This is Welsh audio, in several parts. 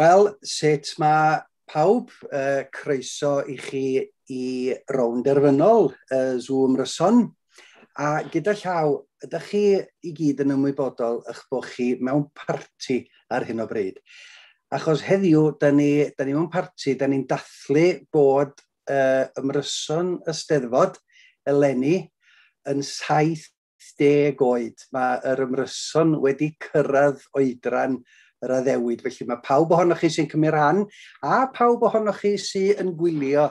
Wel, sut mae pawb croeso i chi i rownd derfynol Zoom Ryson. A gyda llaw, ydych chi i gyd yn ymwybodol eich bod chi mewn parti ar hyn o bryd. Achos heddiw, da ni mewn parti, da ni'n dathlu bod ymryson Eisteddfod eleni yn 70 oed. Mae'r ymryson wedi cyrraedd oedran yr addewid. Felly mae pawb ohonoch chi sy'n cymryd rhan a pawb ohonoch chi sy'n gwylio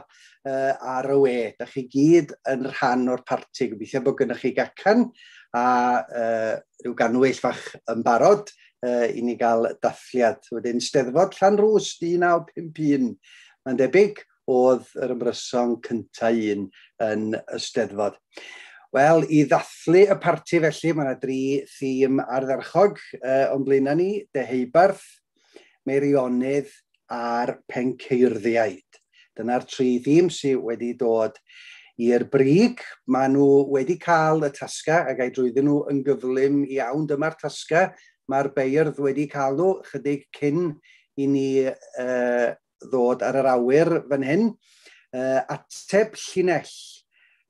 ar y we. Da chi gyd yn rhan o'r parti. Gobeithio bod gennych chi gacan a rhyw ganwyll fach yn barod i ni gael dathliad. Wedyn Steddfod Llanrwst 1951. Mae'n debyg oedd yr ymryson cyntaf un yn y Steddfod. Wel, i ddathlu y parti felly, mae yna 3 thîm ardderchog o'n blaenau ni, deheubarth, meirionydd a'r penceurddiaid. Dyna'r 3 thîm sydd wedi dod i'r brig. Maen nhw wedi cael y tasga a gai drwyddyn nhw yn gyflym iawn. Dyma'r tasga. Mae'r beirdd wedi cael nhw chydig cyn i ni ddod ar yr awyr fan hyn. Ateb llinell.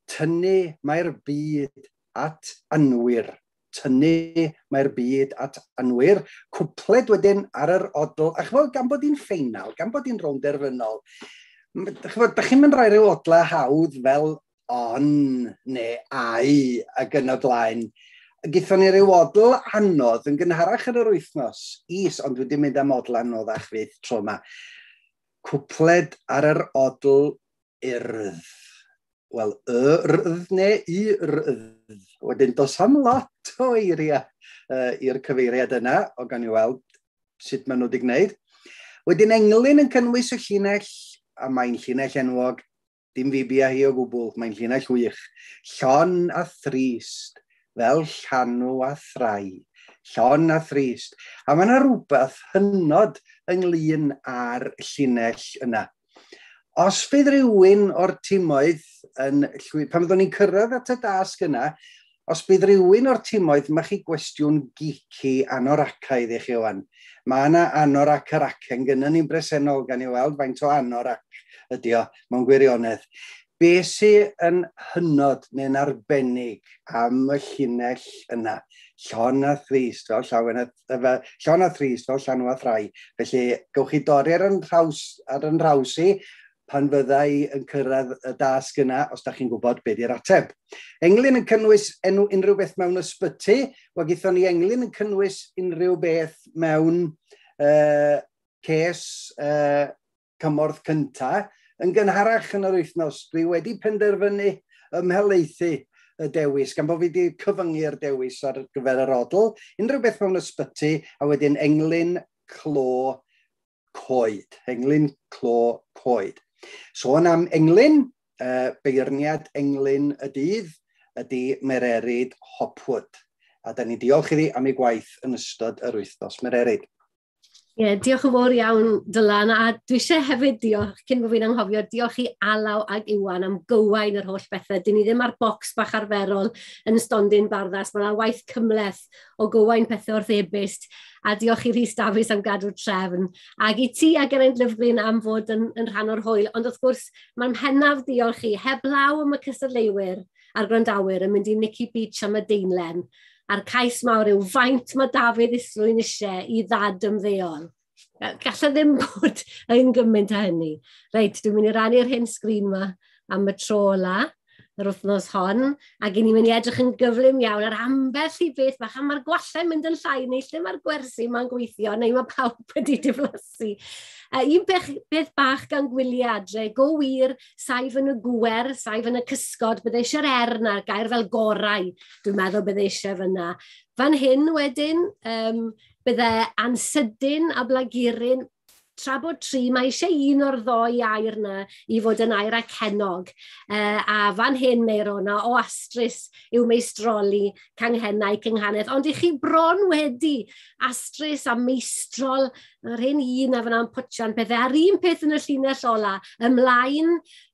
Tynnu mae'r byd at anwyr. Tynnu mae'r byd at anwyr. Cwpled wedyn ar yr odl. A chybod, gan bod hi'n ffeinal, gan bod hi'n rownd derfynol, da chi'n mynd rhoi rhyw odla hawdd fel on neu ai ac yn y blaen. Gaethon ni ryw odl anodd yn gynharach yn yr wythnos. Ond wedi mynd am odl anoddach fydd tro yma. Cwpled ar yr odl urdd. Wel, rydd neu i rydd. Wedyn, dos am lot o eiriau i'r cyfeiriad yna, o gan i weld sut maen nhw wedi gwneud. Wedyn, englyn yn cynnwys y llinell, a mae'n llinell enwog, dim fi bia hi o gwbl, mae'n llinell wych. Llon a thrist, fel llanw a thrai. Llon a thrist. A mae yna rhywbeth hynod ynglyn â'r llinell yna. Os bydd rhywun o'r timoedd pan fyddwn ni'n cyrraedd at y dasg yna, os bydd rhywun o'r timoedd, mae chi gwestiwn geeky anoracaidd i chi wan. Mae yna anorac yr acen gyda ni'n bresennol gan i weld faint o anorac ydi o, mewn gwirionedd. Be sy'n yn hynod neu'n arbennig am y llinell yna? Llon a thrist fel llanw a thrai. Felly, gawch chi dorri ar yn raws i, pan fyddai yn cyrraedd y dasg yna, os da chi'n gwybod beth yw'r ateb. Englyn yn cynnwys unrhyw beth mewn ysbyty, wa gaethon ni englyn yn cynnwys unrhyw beth mewn ces cymorth cynta. Yn gynharach yn yr wythnos, dwi wedi penderfynu ymhelaethu y dewis, gan bod fi wedi cyfyngu'r dewis ar gyfer yr odl, unrhyw beth mewn ysbyty, a wedyn englyn clo coed. Englyn clo coed. Sôn am englyn, beirniad englyn y dydd ydy Mererid Hopwood. A da ni diolch iddi am ei gwaith yn ystod yr wythnos Mererid. Diolch yn fawr iawn, Dylan, a dwi eisiau hefyd diolch, cyn bod fi'n anghofio, diolch i Alaw ag Iwan am gywain yr holl bethau. Dyn ni ddim ar bocs bach arferol yn stondin barddas, mae'n waith cymleth o gywain pethau wrth e-byst, a diolch i Rhys Davies am gadw'r trefn, ac i ti a Geraint Lyfglyn am fod yn rhan o'r hwyl, ond wrth gwrs, mae'n hennaf diolch i heblaw am y cystadleuwyr a'r gwrandawyr yn mynd i Nicky Beach am y Deinlen, a'r cais mawr yw faint mae Dafydd Isrwyn eisiau i ddad ymddeol. Galla ddim bod yn gymaint a hynny. Reit, dwi'n mynd i rannu'r hyn sgrin yma am y tro ola, yr wythnos hon, ac i ni'n mynd i edrych yn gyflym iawn ar ambell i beth bach, a mae'r gwallau mynd yn llai, neu lle mae'r gwersi mae'n gweithio, neu mae pawb wedi diflasu. Un beth bach gan gwyliau adre, go wir, saif yn y gwer, saif yn y cysgod, bydde eisiau'r na'r gair fel gorau, dwi'n meddwl bydde eisiau fyna. Fan hyn wedyn, bydde ansydyn a blagurin, tra bod 3, mae eisiau un o'r ddoi air yna i fod yn air ac henog. A fan hyn Meirona o Astrys yw meistroli Canghennau Cynghanedd. Ond i chi bron wedi Astrys a meistrol, yr hyn un a fyna'n pwtio'n pethau. A'r un peth yn y llinell ola, ymlaen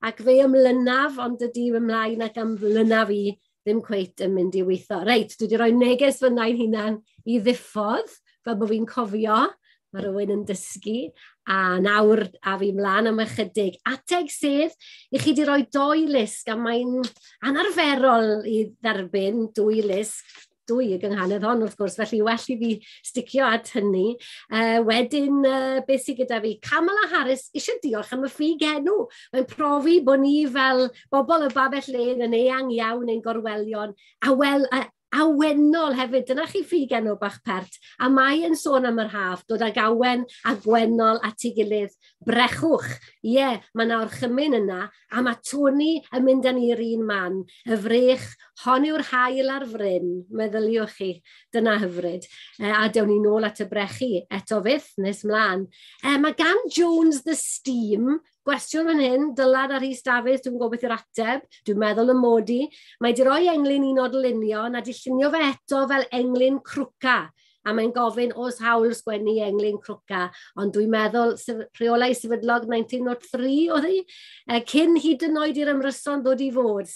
ac fe ymlynaf, ond ydy ymlaen ac ymlynaf i ddim cweit yn mynd i weithio. Reit, dwi wedi rhoi neges fynnau'n hunan i ddiffodd, fel bod fi'n cofio, mae rhywun yn dysgu. A nawr a fi mlaen am ychydig. Ateg sedd, i chi wedi rhoi 2 lusg, a mae'n anarferol i dderbyn 2 lusg, 2 y gynghanedd hon wrth gwrs, felly well i fi sticio at hynny. Wedyn, beth sydd gyda fi? Kamala Harris eisiau diolch am y ffug enw. Mae'n profi bod ni fel bobl y babell len yn eang iawn ein gorwelion, awennol hefyd, dyna chi ffug enw bach pert, a mae yn sôn am yr haf, dod ag awen a gwennol at ei gilydd, brechwch, mae na orchymyn yna, a mae Tony yn mynd â ni'r un man, y frech, hon yw'r hael ar fryn, meddyliwch chi, dyna hyfryd, a dewn ni nôl at y brechu, eto fydd, nes mlaen. Mae gan Jones the Steam, gwestiwn fan hyn, Dylan a Rhys Dafydd, dwi'n gwybod beth yw'r ateb, dwi'n meddwl y modi. Mae di roi englyn un o dylunio, a di llunio fe eto fel englyn crwca. A mae'n gofyn os hawl sgwennu englyn crwca. Ond dwi'n meddwl rheolau sefydlog 1903 oedd hi. Cyn hyd yn oed i'r ymryson ddod i fod.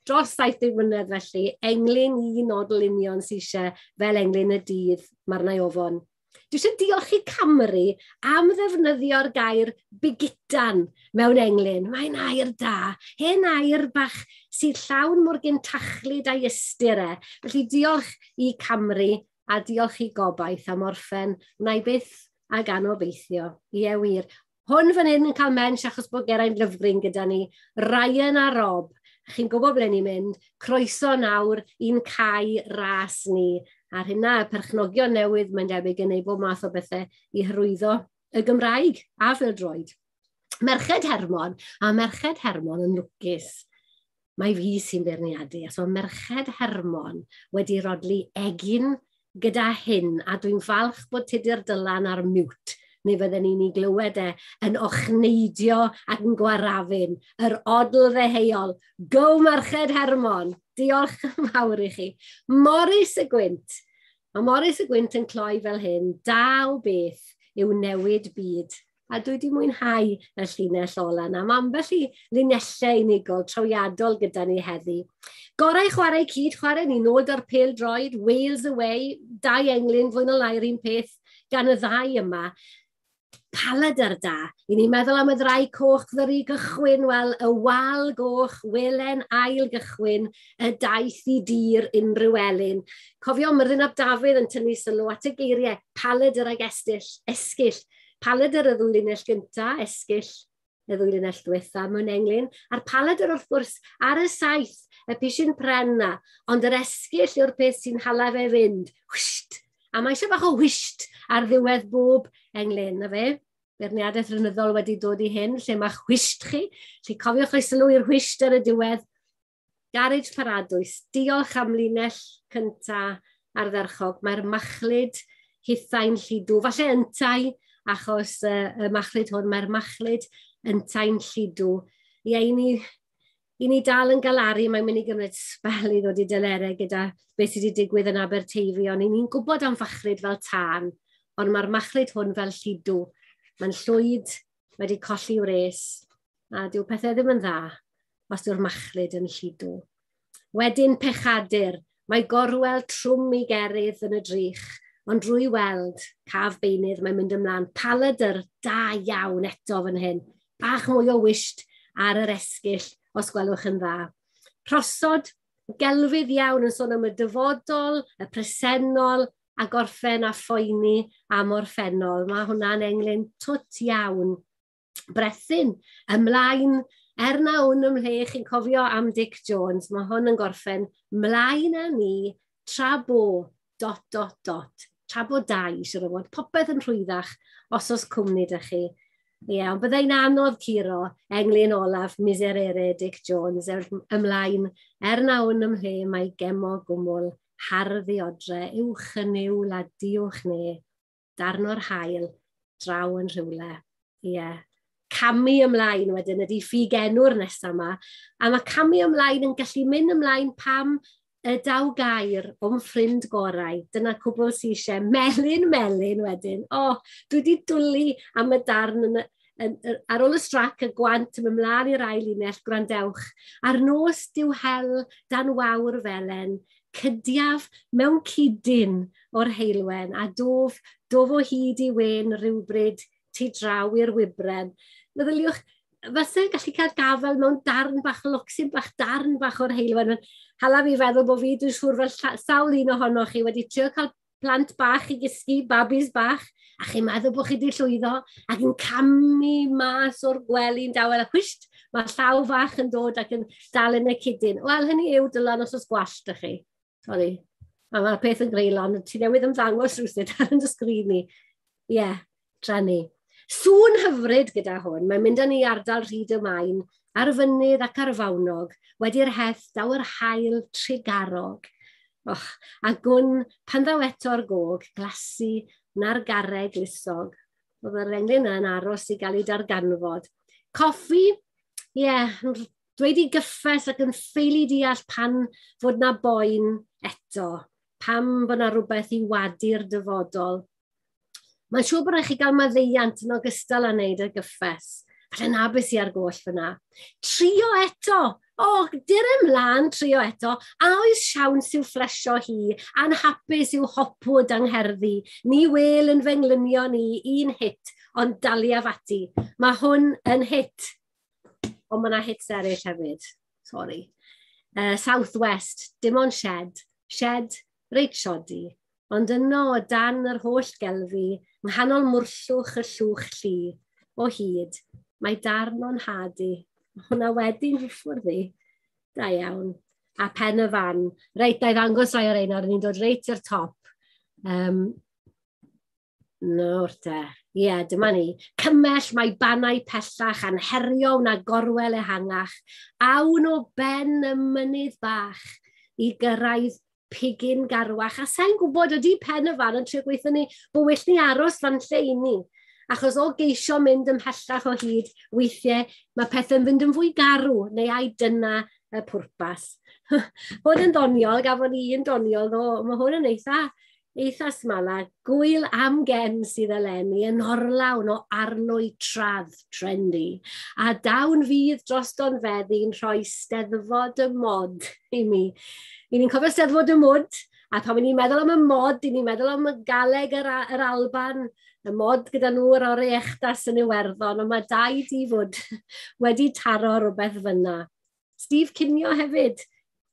Dros 70 mlynedd felly, englyn un o dylunion sy'n eisiau fel englyn y dydd, Marnau Ofon. Dwi eisiau diolch i Camry am ddefnyddio'r gair bigitan mewn englyn. Mae'n air da. Hen air bach sy'n llawn mor gyntachlyd a'i ystyr e. Felly diolch i Camry a diolch i gobaith am orffen. Wna i byth ag anobeithio. Ie wir. Hwn fan hyn yn cael mensh achos bod Geraint Lyfgren gyda ni. Ryan a Rob. Chi'n gwybod ble ni'n mynd. Croeso nawr i'n cae ras ni. Ar hynna, y perchnogion newydd mae'n debyg yn ei bob math o bethau i hyrwyddo y Gymraeg a Fildroed. Merched Hermon, a Merched Hermon yn lwcus. Mae fi sy'n beirniadu, a so Merched Hermon wedi rodli egin gyda hyn, a dwi'n falch bod Tudur Dylan ar mute, neu fydden ni'n ei glywed yn ochneidio ac yn gwarafyn, yr odl ddeheuol. Go Merched Hermon! Diolch yn fawr i chi. Morris y Gwynt. Mae Morris y Gwynt yn cloi fel hyn. Daw beth yw newid byd. A dwi wedi mwynhau y llinell ola yna. Mae ambell i linellau unigol trawiadol gyda ni heddi. Gorau chwarae cyd, chwarae ni nôl o'r pêl-droed, Wales away, 2 englyn, fwy na lai'r un peth gan y 2 yma. Paladr da. I ni'n meddwl am y 2 coch ddyru gychwyn, wel, y wal goch, welen ail gychwyn, y daith i dir unrhyw elyn. Cofio Myrddin ap Dafydd yn tynnu sylw at y geiriau, paladr ag esgyll. Paladr y 2 linell gynta, esgyll y 2 linell diwetha mewn englyn. A'r paladr wrth gwrs ar y 7, y pisyn pren na, ond yr esgyll yw'r peth sy'n hala fe fynd. Whysht! A mae eisiau bach o whysht ar ddiwedd bob englyn, na fe. Beirniadaeth rynyddol wedi dod i hyn, lle mae'ch whysht chi. Lle cofiwch o'i sylw i'r whysht ar y diwedd. Garej Paradwys, diolch am linell cynta ar dderchog. Mae'r machlyd hithau'n llidw. Falle yntau, achos y machlyd hwn, mae'r machlyd yntau'n llidw. Ie, i ni dal yn galaru, mae'n mynd i gymryd sbel i ddod i delerau gyda beth sydd wedi digwydd yn Aberteifi, ond ni'n gwybod am fachlyd fel tân, ond mae'r machlyd hwn fel llidw. Mae'n llwyd wedi colli wres, a dyw pethau ddim yn dda os yw'r machlyd yn llidw. Wedyn pechadur, mae gorwel trwm i gerydd yn y drych, ond drwy weld, caf beinydd, mae'n mynd ymlaen, paladr da iawn eto fan hyn, bach mwy o wysht ar yr esgyll, os gwelwch yn dda. Prosod, gelfydd iawn yn sôn am y dyfodol, y presennol, a gorffen a phoeni am orffennol. Mae hwnna'n englyn twt iawn. Brethyn, ymlaen, nawn ymhle, chi'n cofio am Dick Jones, mae hwn yn gorffen, mlaen â ni, tra bo, ... Tra bo 2, siwr o fod, popeth yn rhwyddach, os cwmni dych chi. Ie, ond byddai'n anodd curo englyn olaf Miserere Dick Jones ymlaen, nawn ymhle mae gemo gwmwl, hardd i odre, uwch yn niwl a diwch ne, darn o'r hael, draw yn rhywle. Ie. Camu ymlaen wedyn ydy ffug enw'r nesaf yma, a mae camu ymlaen yn gallu mynd ymlaen pam y daw gair o'n ffrind gorau. Dyna cwbl sy'n eisiau melyn wedyn. Dwi wedi dwlu am y darn ar ôl y strac y gwant yn ymlaen i'r ail linell, gwrandewch. Ar nos diw hel dan wawr felen, cydiaf mewn cydyn o'r heilwen, a dof o hyd i wen rhywbryd tu draw i'r wybren. Meddyliwch, fysa gallu cael gafel mewn darn bach locsyn bach, darn bach o'r heilwen. Hala fi feddwl bod fi, dwi'n siŵr fel sawl un ohonoch chi wedi trio cael plant bach i gysgu, babis bach, a chi'n meddwl bod chi wedi llwyddo, ac yn camu mas o'r gwely'n dawel, a chwist, mae llaw fach yn dod ac yn dal yn y cydyn. Wel, hynny yw Dylan os oes gwallt ych chi. Sorry. Mae'r peth yn greulon, ti newydd ymddangos rwysyd ar yn ysgrin ni. Ie, trenu. Sŵn hyfryd gyda hwn, mae'n mynd â ni ardal Rhyd y Maen, ar fynydd ac ar fawnog, wedi'r heth daw yr hael trigarog. Och, a gwn pan ddaw eto'r gog, glasu na'r garreg lysog. Oedd yr englyn yn aros i gael ei darganfod. Coffi, dweud i gyffes ac yn ffeili deall pan fod na boen eto, pam bod na rhywbeth i wadu'r dyfodol. Mae'n siŵr bod eich i gael maddeiant yn ogystal â wneud y gyffes. Falle na beth i ar goll fyna. Trio eto! Dyr ymlaen trio eto. A oes siawns i'w fflesio hi, a'n hapus i'w hopwyd angherddi. Ni wel yn fy nglynio ni, un hit, ond daliaf ati. Mae hwn yn hit. Ond mae yna hits eraill hefyd. Sorry. South West, dim ond shed. Shed, reit siodi. Ond yno, dan yr holl gelfi, yng nghanol mwrllwch y llwch llu, o hyd, mae darn o'n hadu. Hwna wedi'n hyffwrdd i. Da iawn. A pen y fan. Reit, da i ddangos rai o'r ein ar ni'n dod reit i'r top. Dyma ni. Cymell mae bannau pellach a'n herio na gorwel ehangach. Awn o ben y mynydd bach i gyrraedd pigyn garwach. A sa'n gwybod ydy pen y fan yn trio gweithio ni bod well ni aros fan lle i ni. Achos o geisio mynd ymhellach o hyd, weithiau mae pethau'n fynd yn fwy garw, neu ai dyna y pwrpas. Hwn yn doniol, gafon ni yn doniol, ddo, mae hwn yn eitha smala, gwyl am gen sydd eleni yn orlawn o arlwy tradd trendy. A dawn fydd dros donfeddi'n rhoi steddfod y mod i mi. I ni'n cofio steddfod y mod, a pan ni'n meddwl am y mod, i ni'n meddwl am y galeg yr Alban, y mod gyda nhw'r o'r echtas yn Iwerddon, ond mae dau di fod wedi taro rhywbeth fyna. Steve Cinio hefyd.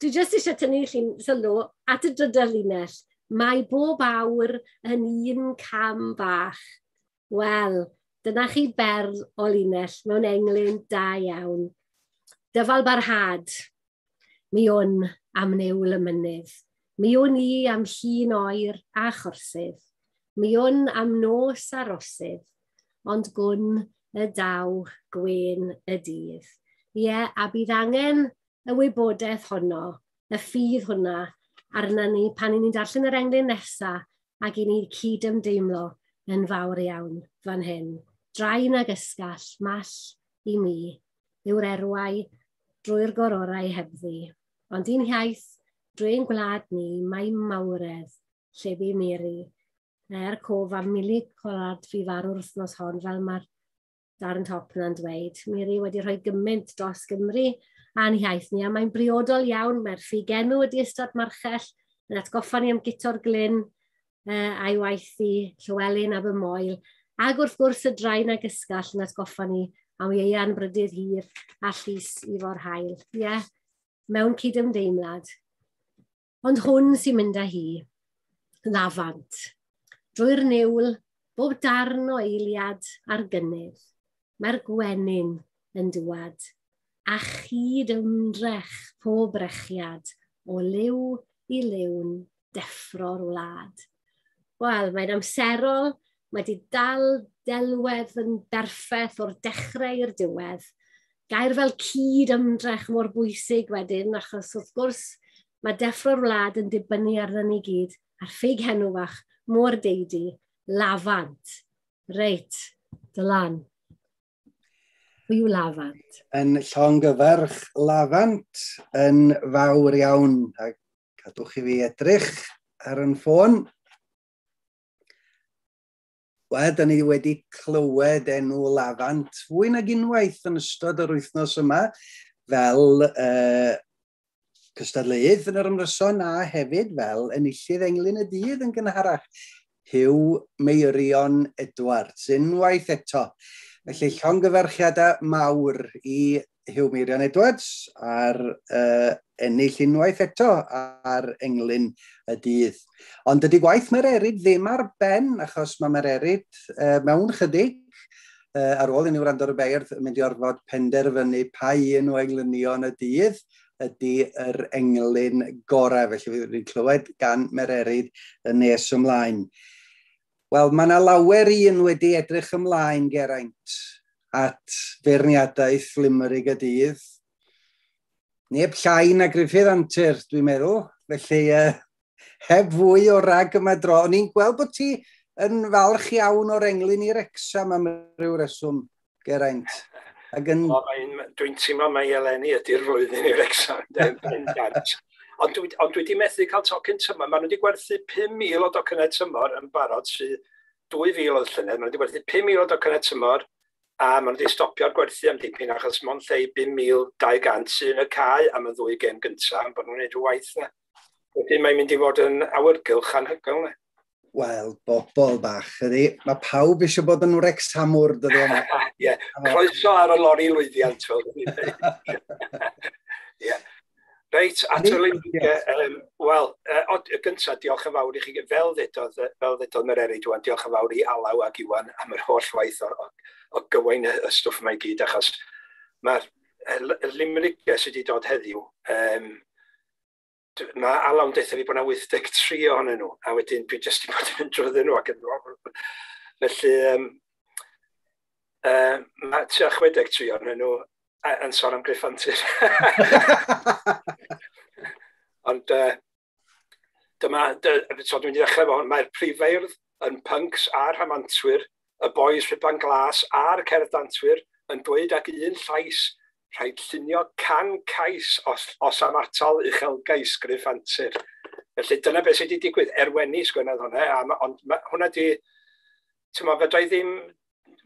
Dwi jyst eisiau tynnu sylw at y drydar linell. Mae bob awr yn un cam bach. Wel, dyna chi berl o linell mewn englyn da iawn. Dyfal barhad. Mi o'n am niwl y mynydd. Mi o'n i am llun oer a chorsydd. Mi o'n am nos a rosydd, ond gwn y daw gwen y dydd. A bydd angen y wybodaeth honno, y ffydd hwnna, arna ni pan ni'n darllen yr englyn nesaf ac i ni cyd-ymdeimlo yn fawr iawn fan hyn. Draen ag ysgall, mall i mi, yw'r erwau drwy'r gororau hebddi. Ond un hiaith, drwy'n gwlad ni, mae mawredd, lle bu Mary. Cof a mili colad fi farw wrthnos hon, fel mae'r darn top yna'n dweud. Miri wedi rhoi gymaint dros Gymru a'n hiaith ni, a mae'n briodol iawn. Mae'r ffigenw wedi ystod marchell, yn atgoffa ni am Guto'r Glyn a'i waith i Llywelyn a fy Moel. Ac wrth gwrs y draen ag ysgall yn atgoffa ni am Ieuan Brydydd Hir a Llys Ifor Hael. Mewn cyd-ymdeimlad. Ond hwn sy'n mynd â hi, lafant. Drwy'r niwl, bob darn o eiliad ar gynnydd, mae'r gwenyn yn dŵad, a chyd ymdrech pob brechiad o liw i liwn deffro'r wlad. Wel, mae'n amserol, mae wedi dal delwedd yn berffaith o'r dechrau i'r diwedd. Gair fel cyd ymdrech mor bwysig wedyn, achos wrth gwrs mae deffro'r wlad yn dibynnu arna ni gyd, a'r ffeig henw fach, mor deidi, lafant. Reit, Dylan. Pwy yw lafant? Yn llongyfarch lafant yn fawr iawn. A cadwch i fi edrych ar yn ffôn. Da ni wedi clywed enw lafant fwy nag unwaith yn ystod yr wythnos yma fel cystadleuaeth yn yr ymryson a hefyd fel enillydd englyn y dydd yn gynharach. Hugh Meirion Edwards. Unwaith eto. Felly llongyfarchiadau mawr i Hugh Meirion Edwards ar ennill unwaith eto ar englyn y dydd. Ond dydy gwaith Mererid ddim ar ben, achos mae Mererid mewn chydig ar ôl i ni wrando ar y beirdd yn mynd i orfod penderfynu pa un o englynion y dydd ydy yr englyn gorau. Felly fydd ni'n clywed gan Mererid y nes ymlaen. Wel, mae yna lawer un wedi edrych ymlaen, Geraint, at feirniadaeth Limerick y dydd. Neb llai na Gruffydd Antur, dwi'n meddwl. Felly, heb fwy o rag yma dro. Ni'n gweld bod ti yn falch iawn o'r englyn i Wrexham am ryw reswm, Geraint. Dwi'n teimlo mai eleni ydy'r flwyddyn i Wrexham. Ond dwi wedi methu cael tocyn tymor. Maen nhw wedi gwerthu 5,000 o docynnau tymor yn barod sydd 2,000 o llynedd. Maen nhw wedi gwerthu 5,000 o docynnau tymor a maen nhw wedi stopio'r gwerthu am dipyn achos mond lle 5,200 sy'n y cae am y 2 gêm gyntaf am bod nhw'n gwneud y waith yna. Wedyn mae'n mynd i fod yn awyrgylch anhygoel. Wel, bobl bach ydy. Mae pawb eisiau bod yn Wrexhamwr, dydy yma. Ie, croeso ar y lori lwyddiant. Ie. Reit, at y Limerick, wel, y gyntaf, diolch yn fawr i chi, fel ddedodd Mererid Iwan, diolch yn fawr i Alaw ac Iwan am yr holl waith o gywain y stwff yma i gyd, achos mae'r Limerick sydd wedi dod heddiw, mae Alaw'n deitha fi bod yna 83 ohonyn nhw, a wedyn dwi jyst wedi bod yn drwyddyn nhw, felly mae 63 ohonyn nhw, yn sôn am Gruff Antur. Ond dyma, so dwi'n dechrau fo, mae'r prifeirdd yn punks a'r rhamantwyr, y boes rhyban glas a'r cerdd antwyr yn dweud ag un llais rhaid llunio 100 cais os am atal uchelgais Gruff Antur. Felly dyna beth sydd wedi digwydd, erwenni sgwennodd hwnna, ond hwnna di, fydra i ddim.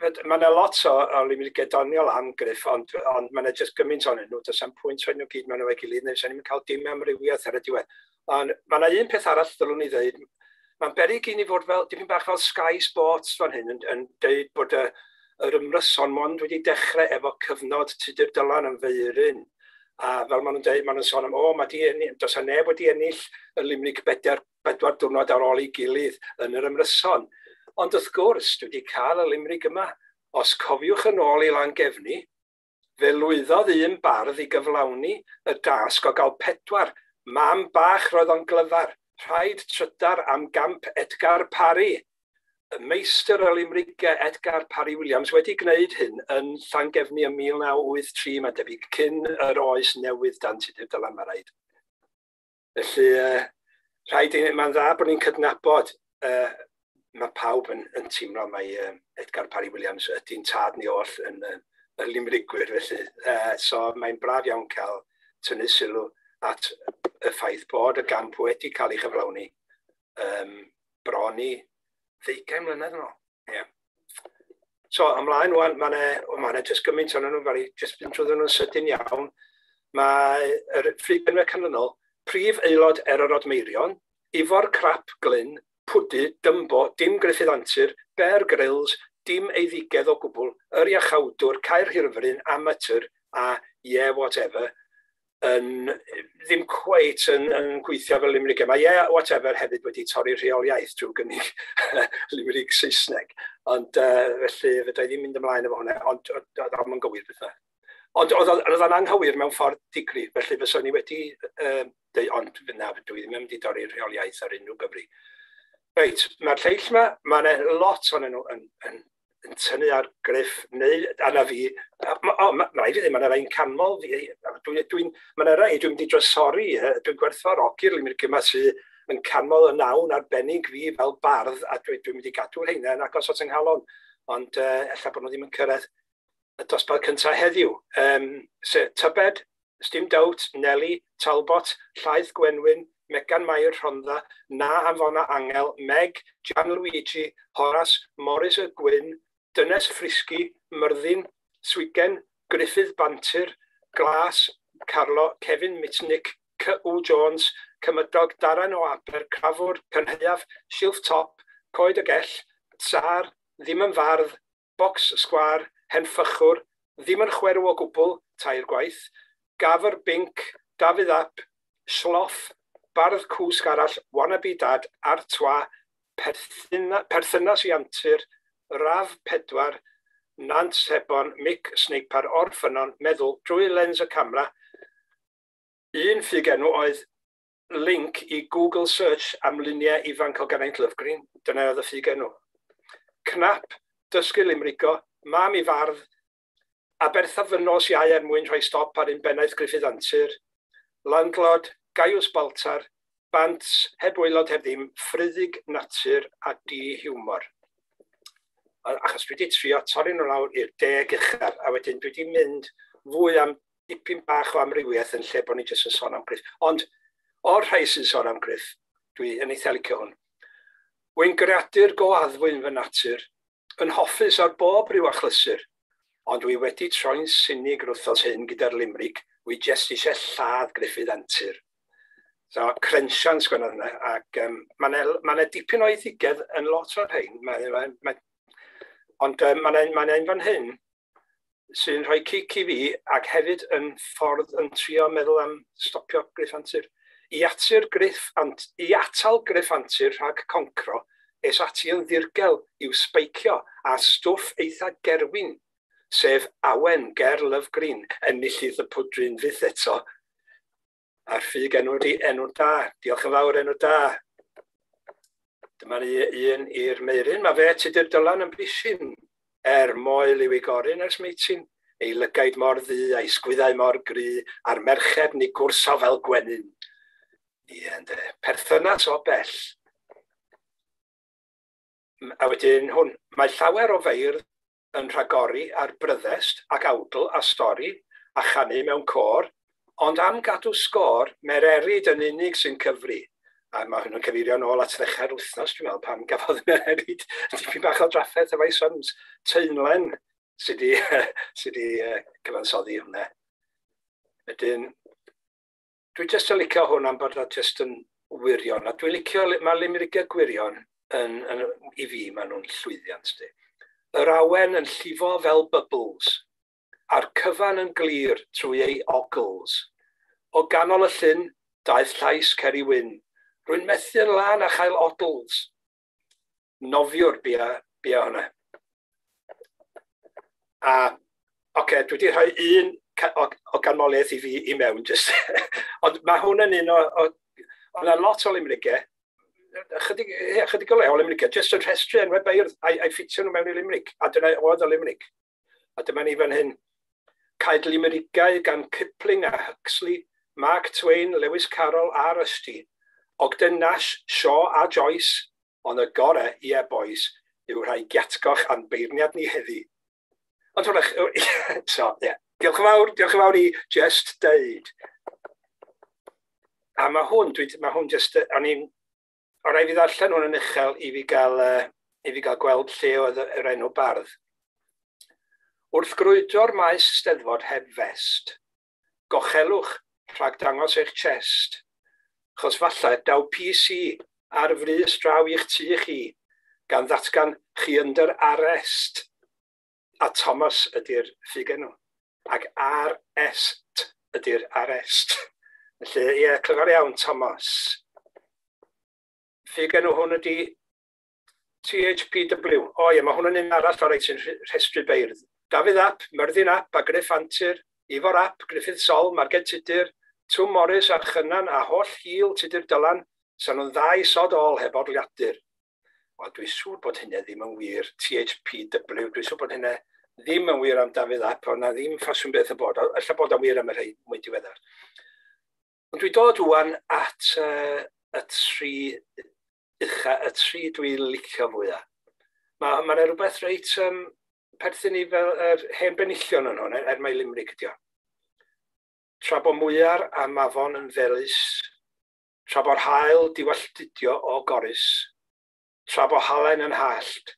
Mae yna lot o Limerick gedoniol am Gruff, ond mae yna jyst gymaint o'n nhw, does am pwynt o'n nhw gyd mewn o'i gilydd, neu sy'n ni'n cael dim amrywiaeth ar y diwedd. Ond mae yna un peth arall ddylwn ni ddweud, mae'n beryg i ni fod fel, dipyn bach fel Sky Sports fan hyn, yn dweud bod yr ymryson mond wedi dechrau efo cyfnod Tudur Dylan yn feiryn. A fel maen nhw'n dweud, maen nhw'n sôn am, does a neb wedi ennill y Limerick 4 diwrnod ar ôl ei gilydd yn yr ymryson. Ond wrth gwrs, dwi wedi cael y Limerick yma. Os cofiwch yn ôl i Langefni, fe lwyddodd un bardd i gyflawni y dasg o gael 4. Mam bach roedd o'n glyfar, rhaid trydar am gamp Edgar Parry. Y meistr y Limerick Edgar Parry Williams wedi gwneud hyn yn Llangefni ym 1983, mae debyg cyn yr oes newydd dan Tudur Dylan ma raid. Felly, mae'n dda bod ni'n cydnabod mae pawb yn teimlo mai Edgar Parry Williams ydy'n tad ni oll yn y Limerickwyr, felly. So mae'n braf iawn cael tynnu sylw at y ffaith bod y gamp wedi cael ei chyflawni bron i 20 mlynedd yn ôl. Yeah. So, ymlaen, mae yna jyst gymaint o'n nhw, fel i jyst fynd trwyddyn nhw'n sydyn iawn. Mae'r ffrigfenwau canlynol, prif aelod Erorod Meirion, Ifor Crap Glyn, Pwdy, Dymbo, dim Gruffydd Antur, Bear Grylls, dim eiddigedd o gwbl, yr iachawdwr, Caer Hirfryn, amateur a whatever, ddim cweit yn gweithio fel Limerick yma. Whatever hefyd wedi torri rheoliaeth drwy gynnig Limerick Saesneg. Ond felly fydda i ddim mynd ymlaen efo hwnna, ond oedd yn gywir bethau. Ond oedd yn anghywir mewn ffordd digri, felly fyswn ni wedi dweud, ond dwi ddim yn mynd i dorri rheoliaeth ar unrhyw gyfri. Reit, mae'r lleill yma, mae yna lot o'n nhw yn tynnu ar Gruff, neu anna fi. Mae rhaid i ddim, mae yna rhaid canmol. Mae yna rhaid, dwi'n mynd i drysori, dwi'n gwerthfawrogi'r Limerick yma sydd yn canmol y nawn arbennig fi fel bardd, a dwi'n mynd i gadw'r heina yn agos at ynghalon. Ond ella bod nhw ddim yn cyrraedd y dosbarth cyntaf heddiw. Tybed, Stim Dawt, Nelly, Talbot, Llaeth Gwenwyn, Megan Mair Rhondda, Na Anfona Angel, Meg, Gianluigi, Horace, Morris y Gwyn, Dynes Frisgi, Myrddin, Swigen, Gruffydd Bantur, Glas, Carlo, Kevin Mitnick, C.W. Jones, Cymydog, Darren o Aber, Crafwr, Cynheuaf, Silff Top, coed y gell, tsar, ddim yn fardd, bocs sgwar, henffychwr, ddim yn chwerw o gwbl, tair gwaith, gafr binc, Dafydd Ap, sloff, bardd cwsg arall, wannabe dad, ar twa, perthynas i antur, raf pedwar, Nant Sebon, Mic Sneipar, Orffynon, meddwl drwy lens y camera. Un ffigenw oedd link i Google search am luniau ifanc o Geraint Lovegreen. Dyna oedd y ffigenw. Cnap, dysgu limrigo, mam i fardd, Aberthafynos iau mwyn rhoi stop ar un bennaeth Griffith Antur, landlord, Gaiws Baltar, bant, heb waelod heb ddim, ffryddig natur a di-hiwmor. Achos dwi wedi trio torri nhw lawr i'r 10 uchaf, a wedyn dwi wedi mynd fwy am dipyn bach o amrywiaeth yn lle bod ni jyst yn sôn am Griff. Ond, o'r rhai sy'n sôn am Griff, dwi yn eitha licio hwn. Wy'n greadur go addwyn fy natur, yn hoffus ar bob ryw achlysur, ond dwi wedi troi'n sinig wrthos hyn gyda'r limrig, wy jyst eisiau lladd Griffith Antur. So, Crenshaw yn sgwennodd hwnna, ac mae'n dipyn o eithigedd yn lot o'r rhain. Ond mae'n ein fan hyn sy'n rhoi cic i fi ac hefyd yn ffordd yn trio meddwl am stopio Griff Antur. I atal Griff Antur rhag concro, es ati yn ddirgel i'w sbeicio a stwff eitha gerwin, sef awen ger Lovegreen, enillydd y pwdrin fydd eto. A'r ffug enw di enw da. Diolch yn fawr enw da. Dyma'n un i'r Meirin. Mae fe tudur Dylan yn brisin. Moel i'w ei gorin ers meitsin. Ei lygaid mor ddu, a'i sgwyddau mor gry, a'r merched ni gwrso fel gwenyn. Perthynas o bell. A wedyn hwn, mae llawer o feirdd yn rhagori ar bryddest ac awdl a stori a chanu mewn cor, ond am gadw sgôr, mae'r erid yn unig sy'n cyfri. A mae hwnnw'n cyfeirio nôl at ddechrau'r wythnos, dwi'n meddwl, pan gafodd yr erid dipyn bach o drafferth efo'i sons Teunlen sydd wedi cyfansoddi hwnna. Wedyn, dwi jyst yn licio hwn am bod o jyst yn wirion. A dwi'n licio, mae limrigau gwirion i fi, maen nhw'n llwyddiant. Yr awen yn llifo fel bubbles, a'r cyfan yn glir trwy ei ogls. O ganol y llyn, daeth llais Ceri Wyn. Rwy'n methu yn lan a chael odls. Nofiwr bia hwnna. A, dwi wedi rhoi un o ganmoliaeth i fi i mewn, just. Ond mae hwn yn un o yna lot o limrigau, chydig o le o limrigau, just yn rhestru enwau beirdd a'i ffitio nhw mewn i limrig. A dyna oedd o limrig. A dyma ni fan hyn. Caed limrigau gan Kipling a Huxley, Mark Twain, Lewis Carroll a Rusty. Ogden Nash, Shaw a Joyce, ond y gorau, boys, yw rhai giatgoch a'n beirniad ni heddi. Ond hwnnw, diolch yn fawr i just deud. A mae hwn just, o rai fi ddarllen hwn yn uchel i fi gael gweld lle oedd yr enw bardd. Wrth grwydro'r maes Steddfod heb fest, gochelwch rhag dangos eich chest, chos falle daw PC ar frys draw i'ch tu chi, gan ddatgan chi yndyr arrest. A Thomas ydy'r ffigenw, ac arrest ydy'r arrest. Felly, clyfar iawn, Thomas. Ffigenw hwn ydy THPW. Mae hwn yn un arall o reit sy'n rhestru beirdd. Dafydd Ap, Myrddin Ap a Griff Antur, Ifor Ap, Griffith Sol, Marged Tudur, Twm Morris a Chynan a holl hil Tudur Dylan, sa'n nhw'n ddau sod ol heb orliadur. Dwi'n siŵr bod hynny ddim yn wir, THPW, dwi'n siŵr bod hynny ddim yn wir am Dafydd Ap, ond na ddim ffaswm beth y bod, alla bod yn wir am y rhai mwy diweddar. Ond dwi'n dod wwan at y tri dwi'n licio fwyaf. Mae'n rhywbeth reit perthyn i fel yr hen benillion yn hwn, mae limrig ydi o. Tra bo mwyar a mafon yn felys, tra bo'r hael diwalltudio o gorys, tra bo halen yn hallt,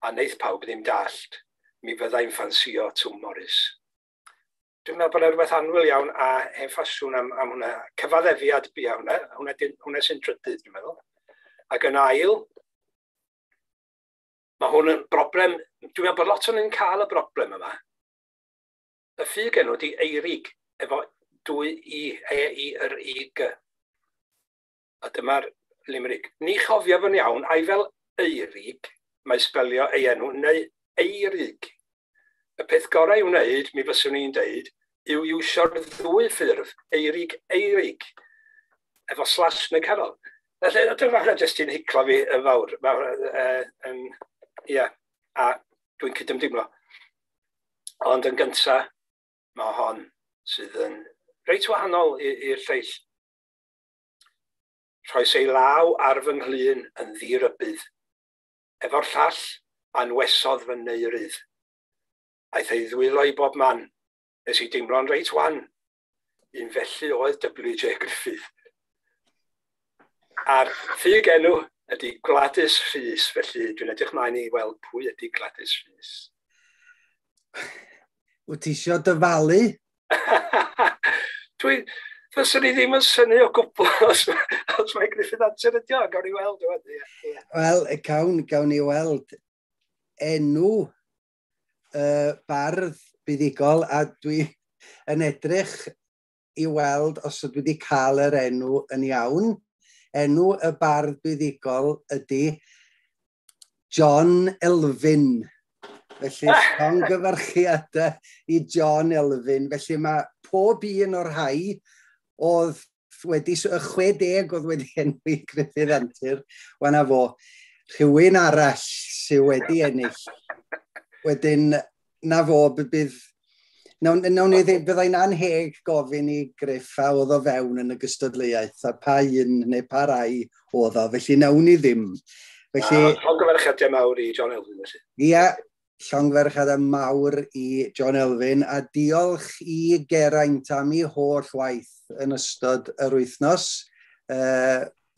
a wneith pawb ddim dallt, mi fyddai'n ffansio Twm Morris. Dwi'n meddwl bod yna rhywbeth anwyl iawn a hen ffasiwn am hwnna. Cyfaddefiad bia hwnna sy'n trydydd, dwi'n meddwl. Ac yn ail, Mae hwn yn broblem, dwi'n meddwl bod lot o'n yn cael y broblem yma. Y ffug enw di eirig, efo 2 i, E-I-R-I-G. A dyma'r limerick. Ni chofio fy'n iawn, ai fel eirig, mae sbelio ei enw, neu eirig. Y peth gorau i'w wneud, mi fyswn ni'n deud, yw iwsio'r 2 ffurf, eirig, efo slash yn y canol. Felly, dyma jyst i'n hiclo fi yn fawr. A dwi'n cydymdeimlo. Ond yn gyntaf, mae hon sydd yn reit wahanol i'r lleill. Rhoes ei law ar fy nghlun yn ddirybydd. Efo'r llall anwesodd fy neurydd. Aeth ei ddwylo i bob man, nes i deimlo'n reit wan. Un felly oedd W.J. Griffith. A'r ffug enw ydy Gladys Rhys, felly dwi'n edrych mlaen i weld pwy ydy Gladys Rhys. Wyt ti isio dyfalu? Fyswn i ddim yn syni o gwbl os mae Griffith Anser ydi o, gawn ni weld. Wel, gawn ni weld enw bardd buddigol, a dwi yn edrych i weld os ydw wedi cael yr enw yn iawn. Enw y bardd buddigol ydy John Elfyn. Felly, llongyfarchiadau i John Elfyn. Felly, mae pob un o'r rhai oedd wedi, 60 oedd wedi enwi Griffith Antur. Wana fo, rhywun arall sydd wedi ennill. Wedyn, na fo, byddai'n anheg gofyn i Griff a oedd o fewn yn y gystadleuaeth, a pa un neu pa rai oedd o, felly nawn ni ddim. Llongyfarchiadau mawr i John Elfyn, felly. Ia, llongyfarchiadau mawr i John Elfyn, a diolch i Geraint am ei holl waith yn ystod yr wythnos.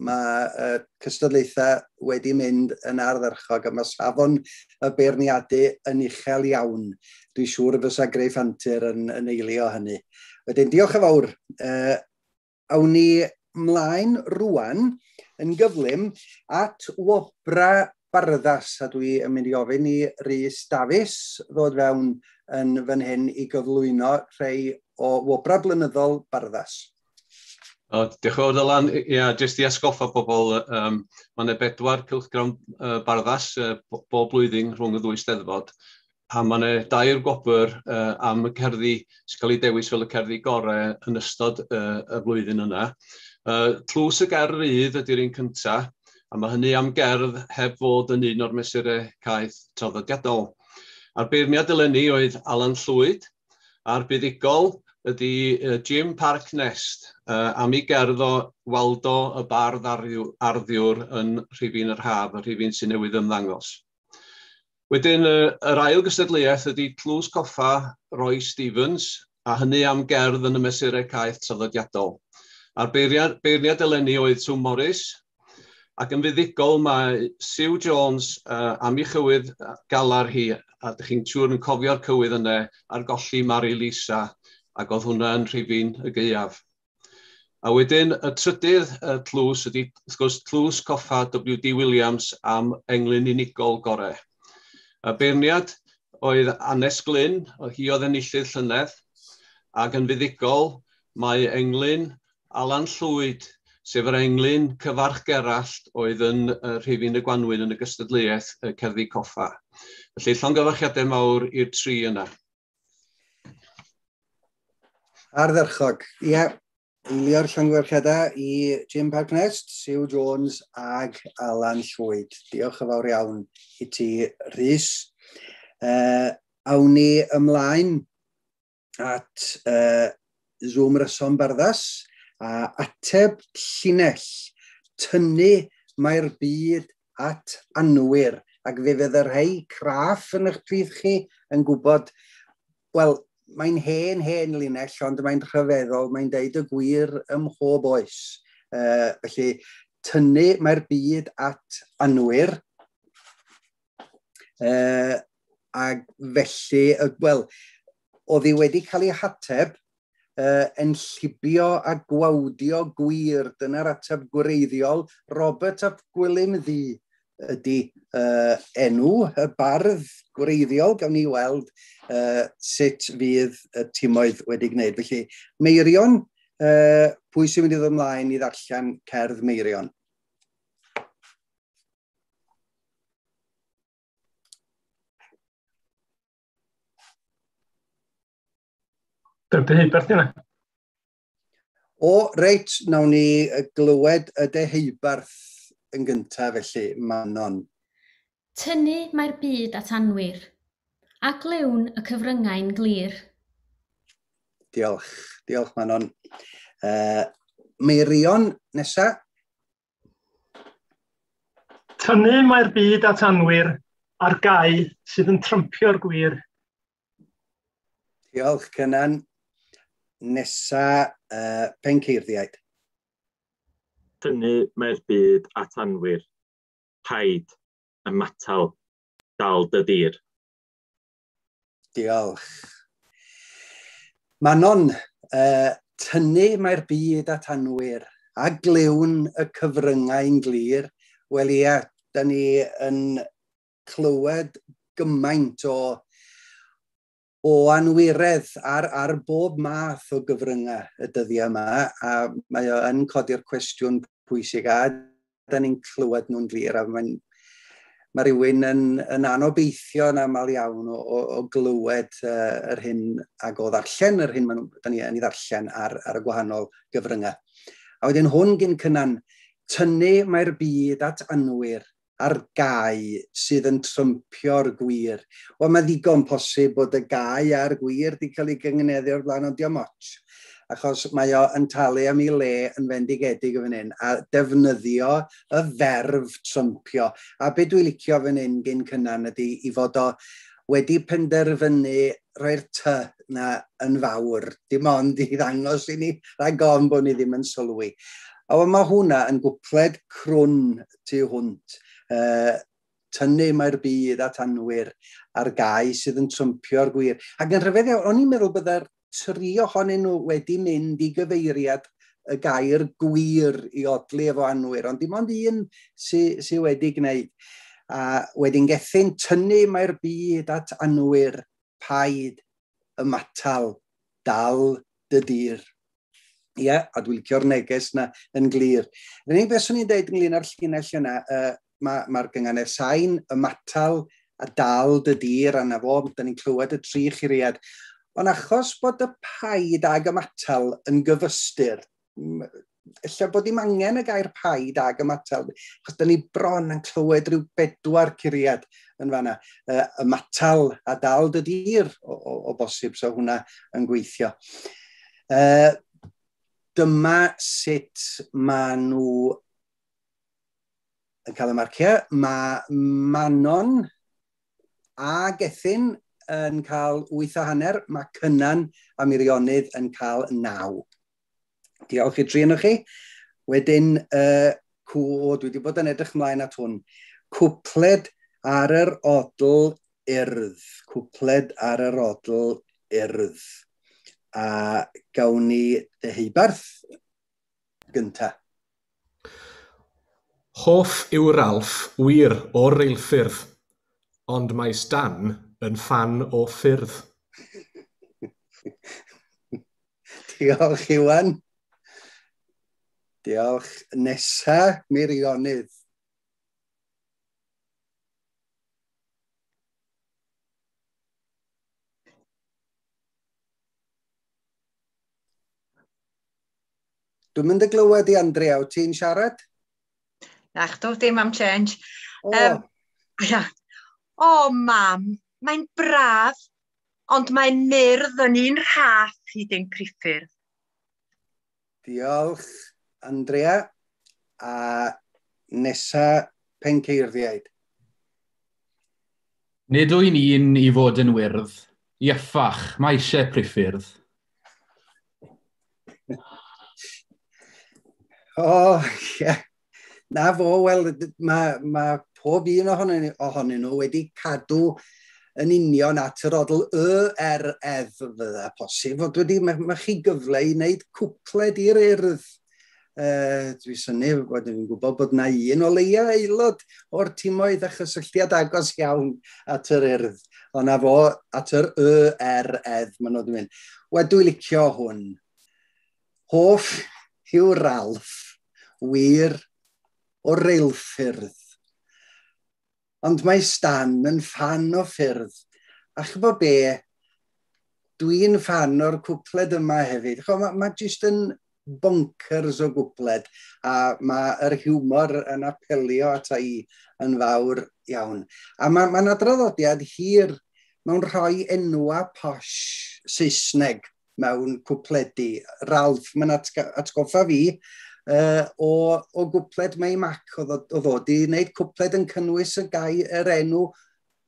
Mae cystadlaethau wedi mynd yn ardderchog, a mae safon y beirniadu yn uchel iawn. Dwi'n siŵr y fysa Griff Antur yn eilio hynny. Wedyn, diolch yn fawr. Awn ni mlaen rwan yn gyflym at wobra barddas, a dwi yn mynd i ofyn i Rhys Davies ddod fewn yn fan hyn i gyflwyno rhai o wobra blynyddol barddas. Diolch yn fawr, Dylan. Jyst i asgoffa pobl, mae yna 4 cylchgrawn barddas bob blwyddyn rhwng y 2 steddfod. A mae yna 2 gwobr am y cerddi sy'n cael ei dewis fel y cerddi gorau yn ystod y flwyddyn yna. Tlws y Gaerdydd ydy'r un cyntaf, a mae hynny am gerdd heb fod yn un o'r mesurau caeth traddodiadol. A'r beirniad eleni oedd Alan Llwyd, a'r buddigol ydy Jim Parknest, am ei gerdd o Waldo y bardd arddiwr yn Rhifyn yr Haf, y rhifyn sy'n newydd ymddangos. Wedyn, yr ail gystadleuaeth ydy Tlws Coffa Roy Stevens, a hynny am gerdd yn y mesurau caeth traddodiadol. A'r beirniad eleni oedd Sue Morris, ac yn fuddigol mae Sue Jones am ei chywydd galar hi, a ydych chi'n siŵr yn cofio'r cywydd yna ar golli Mary Lisa, ac oedd hwnna yn Rhifyn y Gaeaf. A wedyn, y trydydd tlws ydy, wrth gwrs, Tlws Coffa W.D. Williams am englyn unigol gorau. Y beirniad oedd Annes Glyn, hi oedd enillydd llynedd, ac yn fuddigol mae englyn Alan Llwyd, sef yr englyn cyfarch Gerallt oedd yn Rhifyn y Gwanwyn yn y gystadleuaeth Cerddi Coffa. Felly, llongyfarchiadau mawr i'r 3 yna. Ardderchog. Ie, eilio'r llongyfarchiadau i Jim Parknest, Sue Jones ag Alan Llwyd. Diolch yn fawr iawn i ti, Rhys. Awn ni ymlaen at Zoom Ryson Barddas a ateb llinell. Tynnu mae'r byd at anwyr. Ac fe fydd yr rhai craff yn eich pryd chi yn gwybod, wel, mae'n hen linell, ond mae'n rhyfeddol, mae'n deud y gwir ym mhob oes. Felly, tynnu mae'r byd at anwyr. Ac felly, wel, oedd hi wedi cael ei hateb yn llibio a gwawdio gwir. Dyna'r ateb gwreiddiol. Robert ap Gwilym Ddu. ydy enw y bardd gwreiddiol, gawn ni weld sut fydd y timoedd wedi gwneud. Felly, Meirion, pwy sy'n mynd i ddod ymlaen i ddarllen cerdd Meirion? Dr Heiberth yna. O, reit, nawn ni glywed y deheubarth yn gyntaf felly, Manon. Tynnu mae'r byd at anwyr, a glewn y cyfryngau'n glir. Diolch, diolch Manon. Meirion, nesa. Tynnu mae'r byd at anwyr a'r gau sydd yn trympio'r gwir. Diolch, Cynan. Nesa, Pencaerddiaid. Tynnu mae'r byd at anwyr, paid y matal, dal dy dir. Diolch. Manon, tynnu mae'r byd at anwyr a glewn y cyfryngau'n glir. Wel ia, da ni yn clywed gymaint o anwiredd ar bob math o gyfryngau y dyddiau yma, a mae o yn codi'r cwestiwn pwysig, a da ni'n clywed nhw'n glir, a mae rhywun yn anobeithio yn aml iawn o glywed yr hyn ac o ddarllen yr hyn da ni yn ei ddarllen ar y gwahanol gyfryngau. A wedyn hwn gyn Cynan, tynnu mae'r byd at anwyr a'r gau sydd yn trympio'r gwir. Wel, mae ddigon posib bod y gau a'r gwir wedi cael ei gyngeneddio o'r blaen, ond diom ots. Achos mae o yn talu am ei le yn fendigedig o fan hyn, a defnyddio y ferf trympio. A be dwi'n licio fan hyn gyn Cynan ydy i fod o wedi penderfynu rhoi'r ty na yn fawr. Dim ond i ddangos i ni rhag ofn bod ni ddim yn sylwi. A mae hwnna yn gwpled crwn tu hwnt. Tynnu mae'r byd at anwyr a'r gau sydd yn trympio'r gwir. Ac yn rhyfedd iawn, o'n i'n meddwl byddai'r tri ohonyn nhw wedi mynd i gyfeiriad y gair gwir i odli efo anwyr, ond dim ond un sydd wedi gwneud. A wedyn gethin, tynnu mae'r byd at anwyr, paid y matal, dal dy dir. Ie, a dwi'n licio'r neges yna yn glir. Yr unig beth swn i'n dweud ynglyn â'r llinell yna, mae'r gynganedd sain, y matal a dal dy dir, a na fo, da ni'n clywed y tri chiriad. Ond achos bod y paid ag y matal yn gyfystyr, ella bod dim angen y gair paid ag y matal, achos da ni bron yn clywed rhyw 4 curiad yn fanna. Y matal a dal dy dir o bosib, so hwnna yn gweithio. Dyma sut maen nhw yn cael y marciau. Mae Manon a Gethin yn cael 8.5, mae Cynan a Meirionydd yn cael 9. Diolch i dri yno chi. Wedyn, dwi wedi bod yn edrych ymlaen at hwn. Cwpled ar yr odl urdd. Cwpled ar yr odl urdd. A gawn ni Deheubarth gynta. Hoff yw Ralph wir o'r reilffyrdd, ond mae Stan yn ffan o ffyrdd. Diolch Iwan. Diolch. Nesa, Meirionydd. Dwi'n mynd y glywed i Andrea, wyt ti'n siarad? Na, chdw, dim am change. Mam, mae'n braf, ond mae'n myrdd yn un rhaff hyd ein Cruffyrdd. Diolch, Andrea. A nesa Pencaerddiaid. Nid wy'n un i fod yn wyrdd, ieffach, mae eisiau Pruffyrdd. Ie. Na fo, wel, mae pob un ohonyn nhw wedi cadw yn union at yr odl fydda posib. Mae chi gyfle i wneud cwpled i'r urdd Dwi syni bod yn gwybod bod yna un o leia aelod o'r timoedd a chysylltiad agos iawn at yr urdd. Ond na fo at yr edd, maen nhw wedi mynd. Wel, dwi'n licio hwn. Hoff yw Ralph, wir o reilffyrdd. Ond mae Stan yn fan o ffyrdd. A chybo be, dwi'n fan o'r cwpled yma hefyd. Mae jyst yn bonkers o gwpled, a mae'r hiwmor yn apelio ata i yn fawr iawn. A mae'n adroddodiad hir mewn rhoi enwa posh Saesneg mewn cwpledi. Ralph, mae'n atgoffa fi o gwpled May Mac oedd o di wneud cwpled yn cynnwys yr enw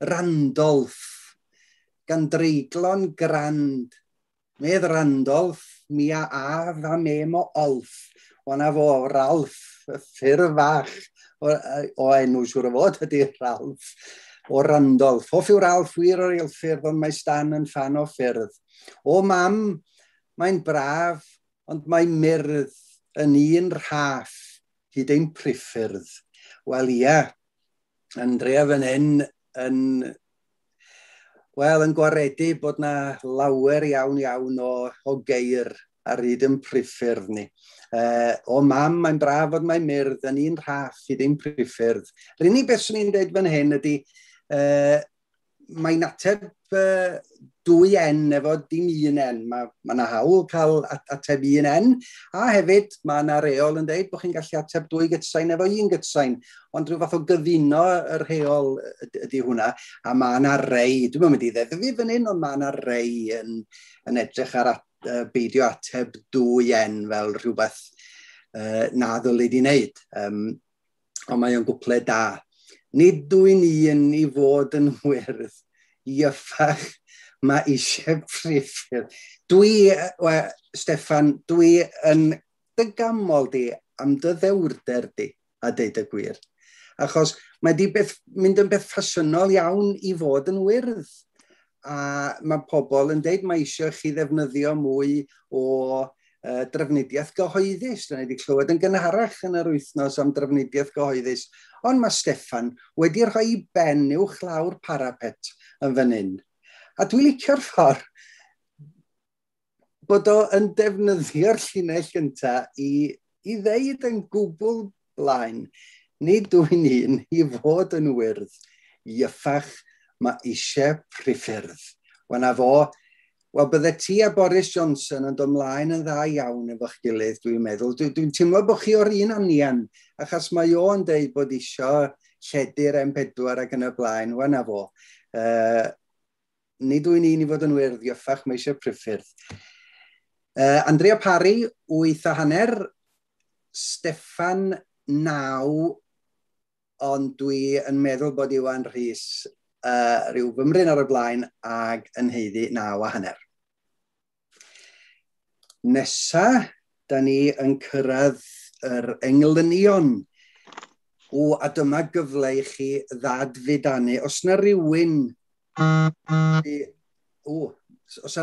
Randolph, gan dreiglo'n grand. Medd Randolph, mia a fa mem o Olf. Wana fo, Ralph, y ffyrdd fach o enw siwr o fod ydy Ralph. O Randolph. Hoff yw Ralph wir o'r eilffyrdd, ond mae Stan yn fan o ffyrdd. O mam, mae'n braf, ond mae myrdd yn un rhaff, hyd ein priffyrdd. Wel ia, Andrea fan hyn yn gwaredu bod na lawer iawn o geir ar hyd yn priffyrdd ni. O mam, mae'n braf bod mae myrdd yn un rhaff hyd ein priffyrdd. Yr unig beth sy'n ni'n dweud fan hyn ydy, mae'n ateb 2 N efo dim 1 N. Mae yna hawl cael ateb 1 N, a hefyd mae yna reol yn dweud bod chi'n gallu ateb 2 gytsain efo 1 gytsain. Ond rhyw fath o gyfuno y rheol ydy hwnna, a mae yna rei, dwi'n mynd i ddefnydd fi fan hyn, ond mae yna rei yn edrych ar beidio ateb 2 N fel rhywbeth na ddylid i wneud. Ond mae o'n gwpled da. Nid dwi'n un i fod yn wyrdd, ieffach, mae eisiau priffyrdd. Steffan, dwi yn dygamol di am dy ddewrder di, a deud y gwir. Achos mae di mynd yn beth ffasiynol iawn i fod yn wyrdd. A mae pobl yn deud mae eisiau chi ddefnyddio mwy o drafnidiaeth gyhoeddus. Dyna ni wedi clywed yn gynharach yn yr wythnos am drafnidiaeth gyhoeddus. Ond mae Steffan wedi rhoi ben uwch lawr parapet yn fan hyn. A dwi'n licio'r ffordd bod o yn defnyddio'r llinell gyntaf i ddeud yn gwbl blaen. Nid dwi'n un i fod yn wyrdd, ieffach mae eisiau priffyrdd. Wana fo, wel, bydde ti a Boris Johnson yn dod ymlaen yn dda iawn efo'ch gilydd, dwi'n meddwl. Dwi'n teimlo bod chi o'r un anian, achos mae o yn deud bod eisiau lledu'r M4 ac yn y blaen. Wana fo. Nid dwi'n un i fod yn wyrdd, ieffach mae eisiau priffyrdd. Andrea Parry, 8.5. Steffan 9, ond dwi yn meddwl bod Iwan Rhys rhyw fymryn ar y blaen ag yn heiddi 9.5. Nesa, da ni yn cyrraedd yr englynion. A dyma gyfle i chi ddadfydanu. Os na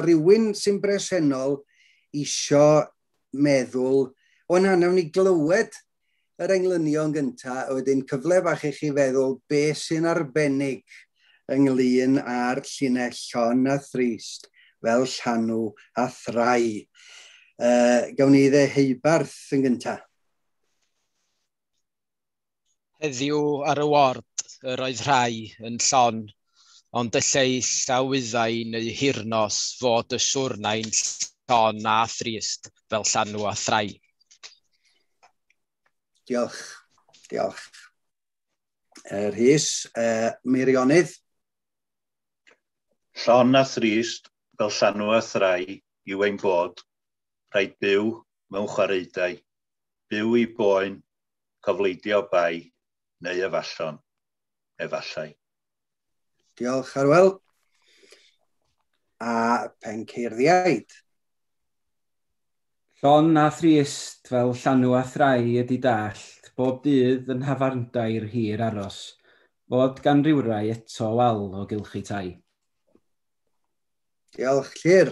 rywun sy'n bresennol isio meddwl, na, nawn ni glywed yr englynion gyntaf, a wedyn cyfle bach i chi feddwl beth sy'n arbennig ynglyn â'r llinell Llon a Thrist fel llanw a thrai. Gawn ni Heibarth yn gyntaf. Heddiw ar y ward yr oedd rhai yn llon, ond y lleill a wyddau neu hirnos fod y siwrnau'n Llon a Thrist fel llanw a thrai. Diolch. Rhys, Meirionydd. Llon a Thrist fel llanw a thrai yw ein bod rhaid byw mewn chwaraeudau, byw i boen, cofleidio bai, neu efallai. Diolch, Arwel. A Penceirdiaid. Llon a Thrist fel llanw a thrai ydy dallt, bob dydd yn hafarndair hir aros, fod gan rywrai eto wal o gylchu tai. Diolch, Llyr.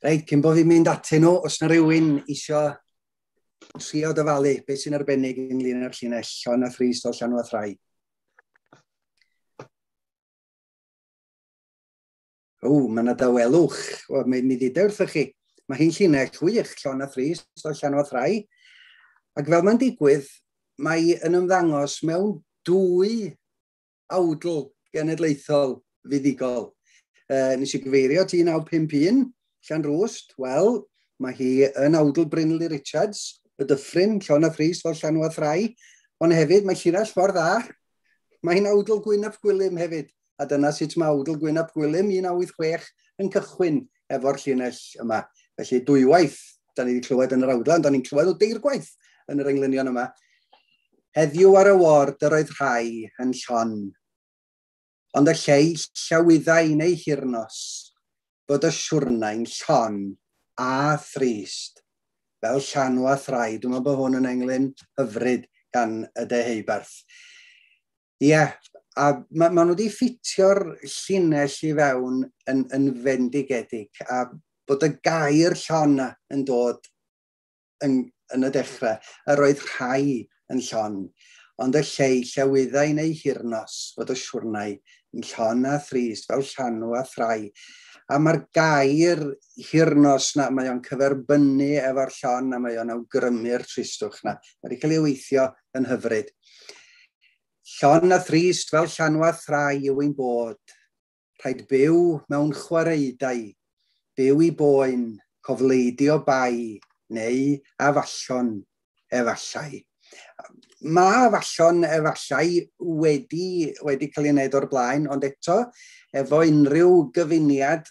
Reit, cyn bod fi'n mynd atyn nhw, os na rywun isio trio dyfalu, beth sy'n arbennig ynglyn â'r llinell, Llan a Thrist o Llanfath Rai. Mae yna dawelwch, mi ddidau wrthych chi. Mae hi'n llinell wych, Llan a Thrist o Llanfath Rai. Ac fel mae'n digwydd, mae yn ymddangos mewn 2 awdl genedlaethol fuddigol. Nes i gyfeirio T951, Llanrwst, wel, mae hi yn awdl Brynleu Richards, y Dyffryn, Llan a Thrist fel Llanfath Rai, ond hefyd mae llinell ffordd dda. Mae'n awdl Gwynaf Gwilym hefyd, a dyna sut mae awdl Gwynaf Gwilym 1986 yn cychwyn efo'r llinell yma. Felly 2 waith, da ni wedi clywed yn yr awdl, da ni'n clywed o 3 gwaith yn yr englynion yma. Heddiw ar y ward yr oedd rhai yn Llan, ond y lleu llawyddau neu hirnos, bod y siwrnau'n Llan a Thrist, fel Llanfath Rai. Dwi'n meddwl bod hwn yn englyn hyfryd gan y deheubarth. Ie, a maen nhw wedi ffitio'r llinell i fewn yn fendigedig, a bod y gair Llan yn dod yn y dechrau, yr oedd rhai yn Llan, ond y lleu llawyddau neu hirnos, bod y siwrnau yn Llan a Thrist, fel Llanfath Rai. A mae'r gair hirnos na, mae o'n cyferbynnu efo'r Llan, a mae o'n awgrymu'r tristwch na. Mae wedi cael ei weithio yn hyfryd. Llan a Thrist fel Llanfath Rai yw ein bod, rhaid byw mewn chwaraeidau, byw i boen, cofleidio bai, neu afallon efallai. Mae afallon efallai wedi cael ei wneud o'r blaen, ond eto, efo unrhyw gyfuniad,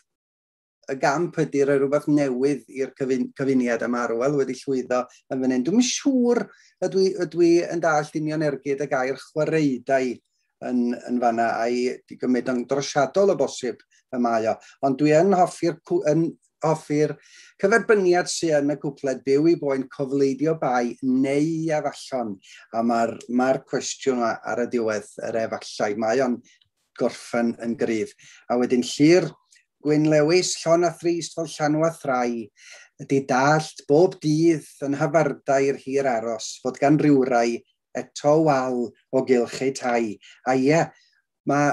y gamp ydy'r rhywbeth newydd i'r cyfuniad yma Arwel wedi llwyddo yn fan hyn. Dwi'n siŵr ydw i yn dallt union ergyd y gair chwaraeidau yn fanna a'i gymryd yn drosiadol o bosib y mae o. Ond dwi yn hoffi'r cyferbyniad sy'n yn y cwpled byw i boen cofleidio bai neu afallon. A mae'r cwestiwn ar y diwedd, yr efallai. Mae o'n gorffen yn gryf. A wedyn llir Gwyn Lewis, Llan a Thrist fel Llanfath Rai, ydy dallt bob dydd yn hyfardau'r hir aros, fod gan rywrai eto wal o gylch eu tai. A ie, mae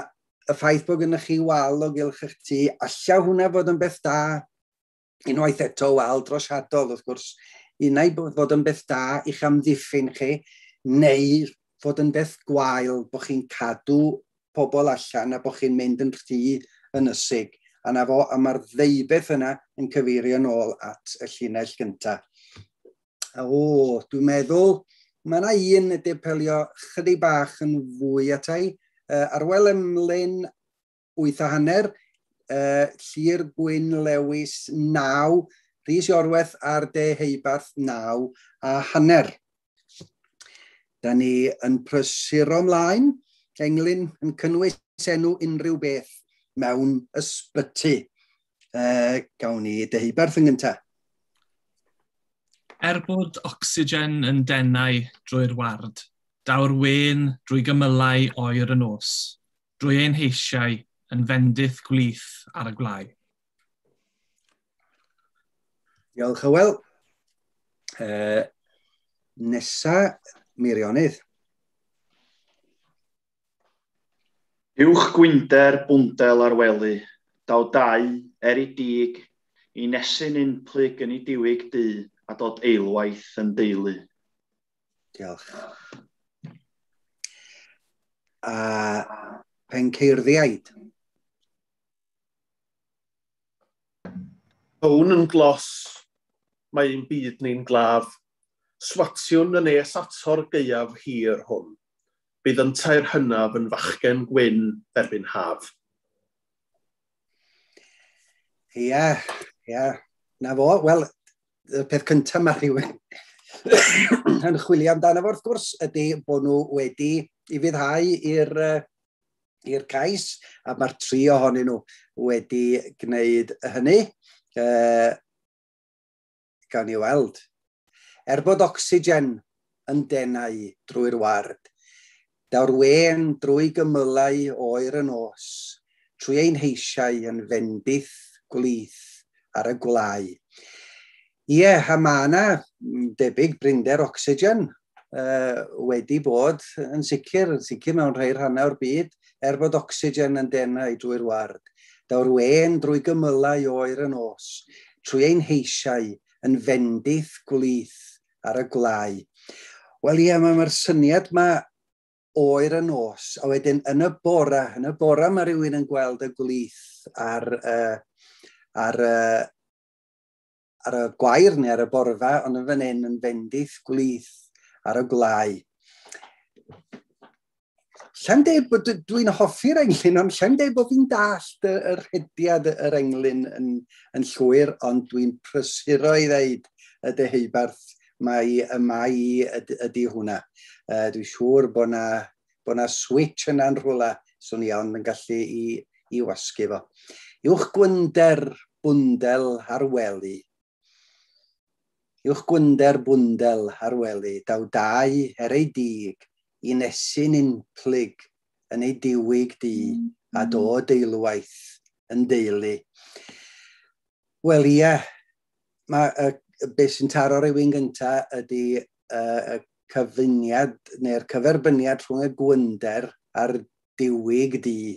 y ffaith bod gennych chi wal o gylch eich tŷ, alla hwnna fod yn beth da, unwaith eto wal drosiadol, wrth gwrs, unau fod yn beth da i'ch amddiffyn chi, neu fod yn beth gwael bod chi'n cadw pobl allan a bod chi'n mynd yn rhy ynysig. A mae'r ddeubeth yna yn cyfeirio nôl at y llinell gyntaf. Dwi'n meddwl, mae yna un wedi apelio chydig bach yn fwy atai. Arwel ymlaen 8:30, Llir Gwyn Lewis 9, Rhys Iorwerth a'r deheubarth 9:30. Da ni yn prysuro ymlaen, englyn yn cynnwys enw unrhyw beth mewn ysbyty. Gawn ni deheubarth yn gyntaf. Bod ocsigen yn denau drwy'r ward, daw'r wen drwy gymylau oer y nos, drwy ein heisiau yn fendith gwlith ar y gwlau. Diolch Hywel. Nesa, Meirionnydd. Uwch gwynder bwndel ar wely, daw dau i dig, i nesyn unplyg yn ei diwyg du, a dod eilwaith yn deulu. Diolch. A penceurddiaid. Hwn yn glos, mae'n byd ni'n glaf. Swatiwn yn es ator geiaf hir hwn. Bydd yn tair hynaf yn fachgen gwyn erbyn haf. Ie. Na fo, wel, y peth cyntaf mae rhywun yn chwilio amdano fo, wrth gwrs, ydy bod nhw wedi i fyddhau i'r cais, a mae'r 3 ohonyn nhw wedi gwneud hynny. Gawn ni weld. Bod ocsigen yn denau drwy'r ward, daw'r wen drwy gymylau oer y nos, trwy ein heisiau yn fendith gwlith ar y gwlau. Ie, a mae yna debyg brinder ocsigen wedi bod yn sicr mewn rhai rhannau o'r byd, bod ocsigen yn denau drwy'r ward. Daw'r wen drwy gymylau oer y nos, trwy ein heisiau yn fendith gwlyth ar y gwlau. Wel ie, mae'r syniad mae oer y nos, a wedyn yn y bora mae rhywun yn gweld y gwlyth ar y gwair neu ar y borfa, ond yn fan hyn yn fendith gwlyth ar y gwlau. Lla'n dweud bod dwi'n hoffi'r englyn, ond lla'n dweud bod fi'n dallt yr hediad yr englyn yn llwyr, ond dwi'n prysuro i ddeud y deheubarth mae ydy hwnna. Dwi'n siŵr bod na switch yna'n rhywle, swn i ond yn gallu i wasgu fo. Uwch gwynder bwndel ar wely. Uwch gwynder bwndel ar wely, daw dau ei dig, i nesyn unplyg yn ei diwyg di a do deilwaith yn deulu. Wel ie, beth sy'n taro rhywun gyntaf ydy y cyfyniad neu'r cyferbyniad rhwng y gwynder a'r diwyg di.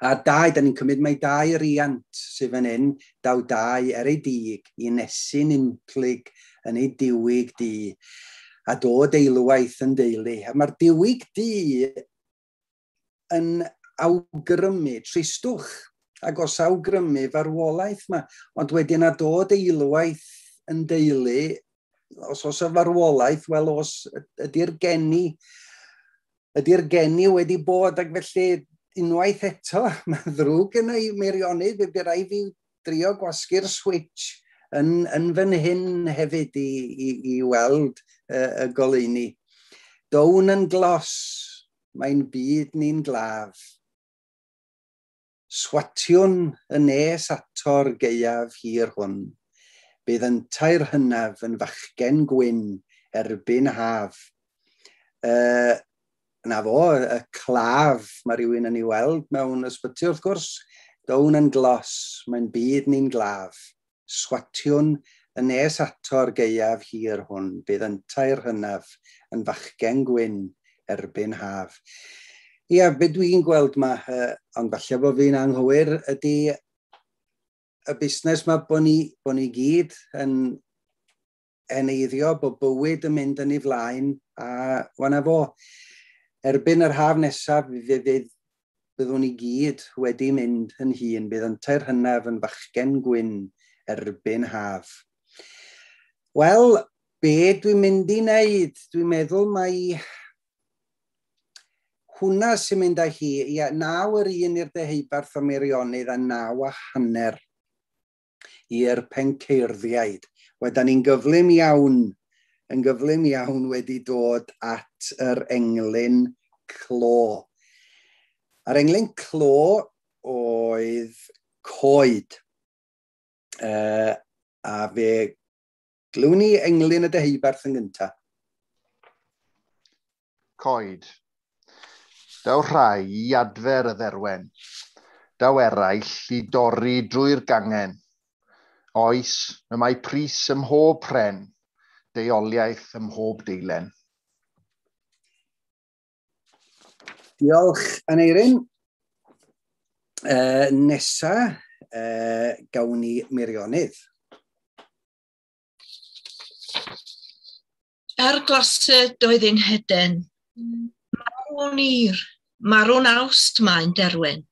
A da ni'n cymryd mai dau riant sydd fan hyn, daw dau ei dig i nesyn unplyg yn ei diwyg di. A do deilwaith yn deulu. A mae'r diwyg di yn awgrymu, tristwch, ac os awgrymu farwolaeth yma, ond wedyn a do deilwaith yn deulu, os y farwolaeth, wel os ydy'r geni wedi bod, ac felly unwaith eto, mae ddrwg yn ei meirionydd, fe rai fi drio gwasgu'r switch yn fan hyn hefyd i weld y goleuni. Down yn glos, mae'n byd ni'n glaf. Swatiwn y nes ator geiaf hir hwn. Bydd yn tair hynaf yn fachgen gwyn erbyn haf. Na fo, y claf mae rhywun yn ei weld mewn ysbyty wrth gwrs. Down yn glos, mae'n byd ni'n glaf. Swatiwn y nes ator geiaf hir hwn, bydd yn tair hynaf yn fachgen gwyn erbyn haf. Ia, be dwi'n gweld yma, ond falle bod fi'n anghywir, ydy y busnes yma bod ni gyd yn eneiddio bod bywyd yn mynd yn ei flaen, a wana fo, erbyn yr haf nesaf, byddwn ni gyd wedi mynd yn hun, bydd yn tair hynaf yn fachgen gwyn erbyn haf. Wel, be dwi'n mynd i wneud? Dwi'n meddwl mai hwnna sy'n mynd â hi, ia, 9 i'r deheubarth o Meirionydd a 9:30 i'r penceirthiaid. Wedyn ni'n gyflym iawn wedi dod at yr englyn clo. A'r englyn clo oedd coed. A fe glwn ni englyn y deheubarth yn gyntaf. Coed. Daw rhai i adfer y dderwen. Daw eraill i dorri drwy'r gangen. Oes, y mae pris ym mhob pren, deuoliaeth ym mhob deilen. Diolch, Aneirin. Nesa, gawn ni Meirionydd. Glasur doedd ein hyden. Marwn ir, marwn awst mae'n derwen.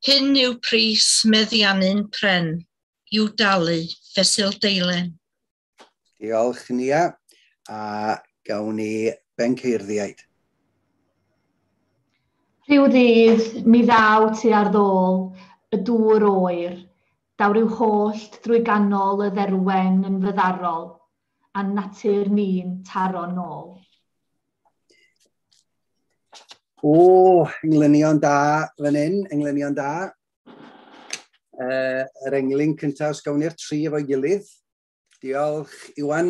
Hyn yw pris meddiannu'n pren, i'w dalu fesul deilen. Diolch, Nia. A gawn ni benceirthiaid. Rhyw ddydd, mi ddaw tu ar ddôl, y dŵr oer, daw ryw hollt drwy ganol y dderwen yn fyddarol, a natur ni'n taro nôl. O, englynion da fan hyn, englynion da. Yr englyn cyntaf, os gawn ni'r 3 efo'i gilydd. Diolch, Iwan.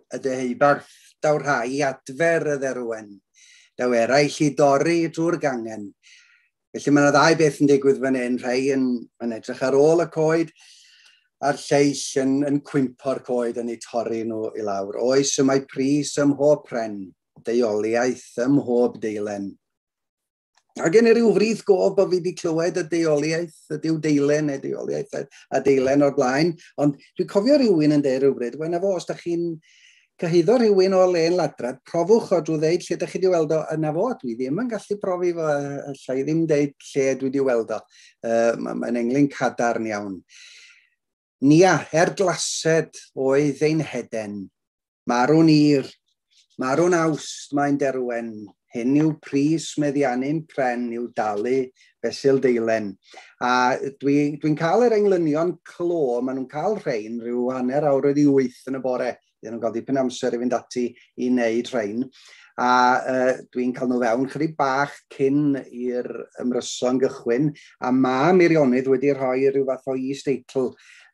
Y deheubarth, daw rhai adfer y dderwen. Daw eraill i dorri drwy'r gangen. Felly mae yna 2 beth yn digwydd fan hyn, rhai yn edrych ar ôl y coed, a'r lleill yn cwympo'r coed yn eu torri nhw i lawr. Oes y mae pris ym mhob pren, deuoliaeth ym mhob deilen. A gen i ryw frith gof bod fi wedi clywed y deuoliaeth, y diw deilen neu deuoliaeth a deilen o'r blaen, ond dwi'n cofio rhywun yn deud rhywbryd, wena fo, os da chi'n cyhyddo rhywun o le'n ladrad, profwch o drwy ddeud lle da chi wedi weld o yna fo. Dwi ddim yn gallu profi fo, allai ddim deud lle dwi wedi weld o. Mae'n englyn cadarn iawn. Nia, glased oedd ein heden, marw'n ir, marw'n awst mae'n derwen, hyn yw pris meddiannu'n pren i'w dalu fesul deilen. A dwi'n cael yr englynion clo, maen nhw'n cael rhain rhyw hanner awr wedi 8 yn y bore. Dyn nhw'n gael dipyn amser i fynd ati i wneud rhain. A dwi'n cael nhw fewn chydig bach cyn i'r ymryson gychwyn. A mae Meirionnydd wedi rhoi rhyw fath o is-deitl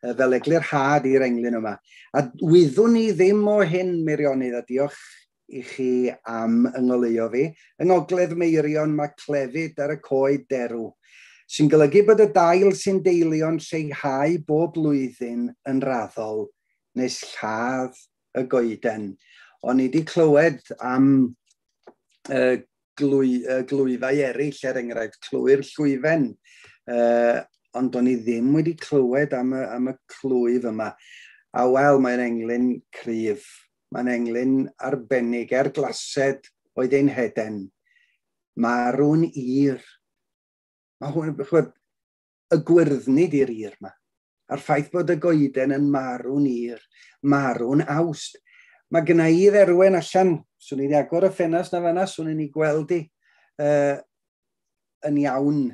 fel eglur had i'r englyn yma. A wyddwn ni ddim o hyn, Meirionnydd, a diolch i chi am yngoleuo fi. Yng Ngogledd Meirion mae clefyd ar y coed derw, sy'n golygu bod y dail sy'n deilio'n lleihau bob blwyddyn yn raddol nes lladd y goeden. O'n i wedi clywed am glwyfau eraill, enghraifft, clwyr llwyfen, ond o'n i ddim wedi clywed am y clwyf yma. A wel, mae'n englyn cryf. Mae'n englyn arbennig, glased oedd ein heden. Marw'n ir. Mae hwn, y gwyrddnid i'r ir yma. A'r ffaith bod y goeden yn marw'n ir, marw'n awst. Mae gyna i dderwen allan, swn i wedi agor y ffenast na fanna, swn i'n ei gweld i yn iawn.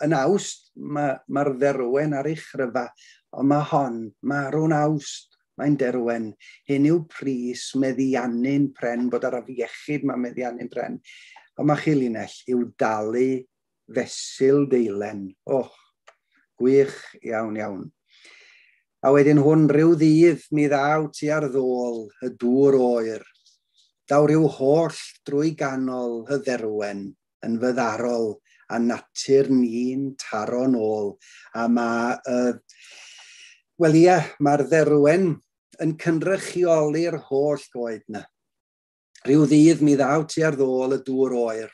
Yn awst, mae'r dderwen ar ei chryfa, ond mae hon, marw'n awst. Mae'n derwen, hyn yw pris meddiannu'n pren, bod ar afiechyd mae meddiannu'n pren. Ond mae chi linell yw dalu fesul deilen. Gwych iawn, iawn. A wedyn hwn, rhyw ddydd mi ddaw ti ar ddôl y dŵr oer. Daw ryw holl drwy ganol y dderwen yn fyddarol a natur ni'n taro nôl. A mae'r dderwen yn cynrychioli'r holl goed na. Rhyw ddydd mi ddaw ti ar ddôl y dŵr oer.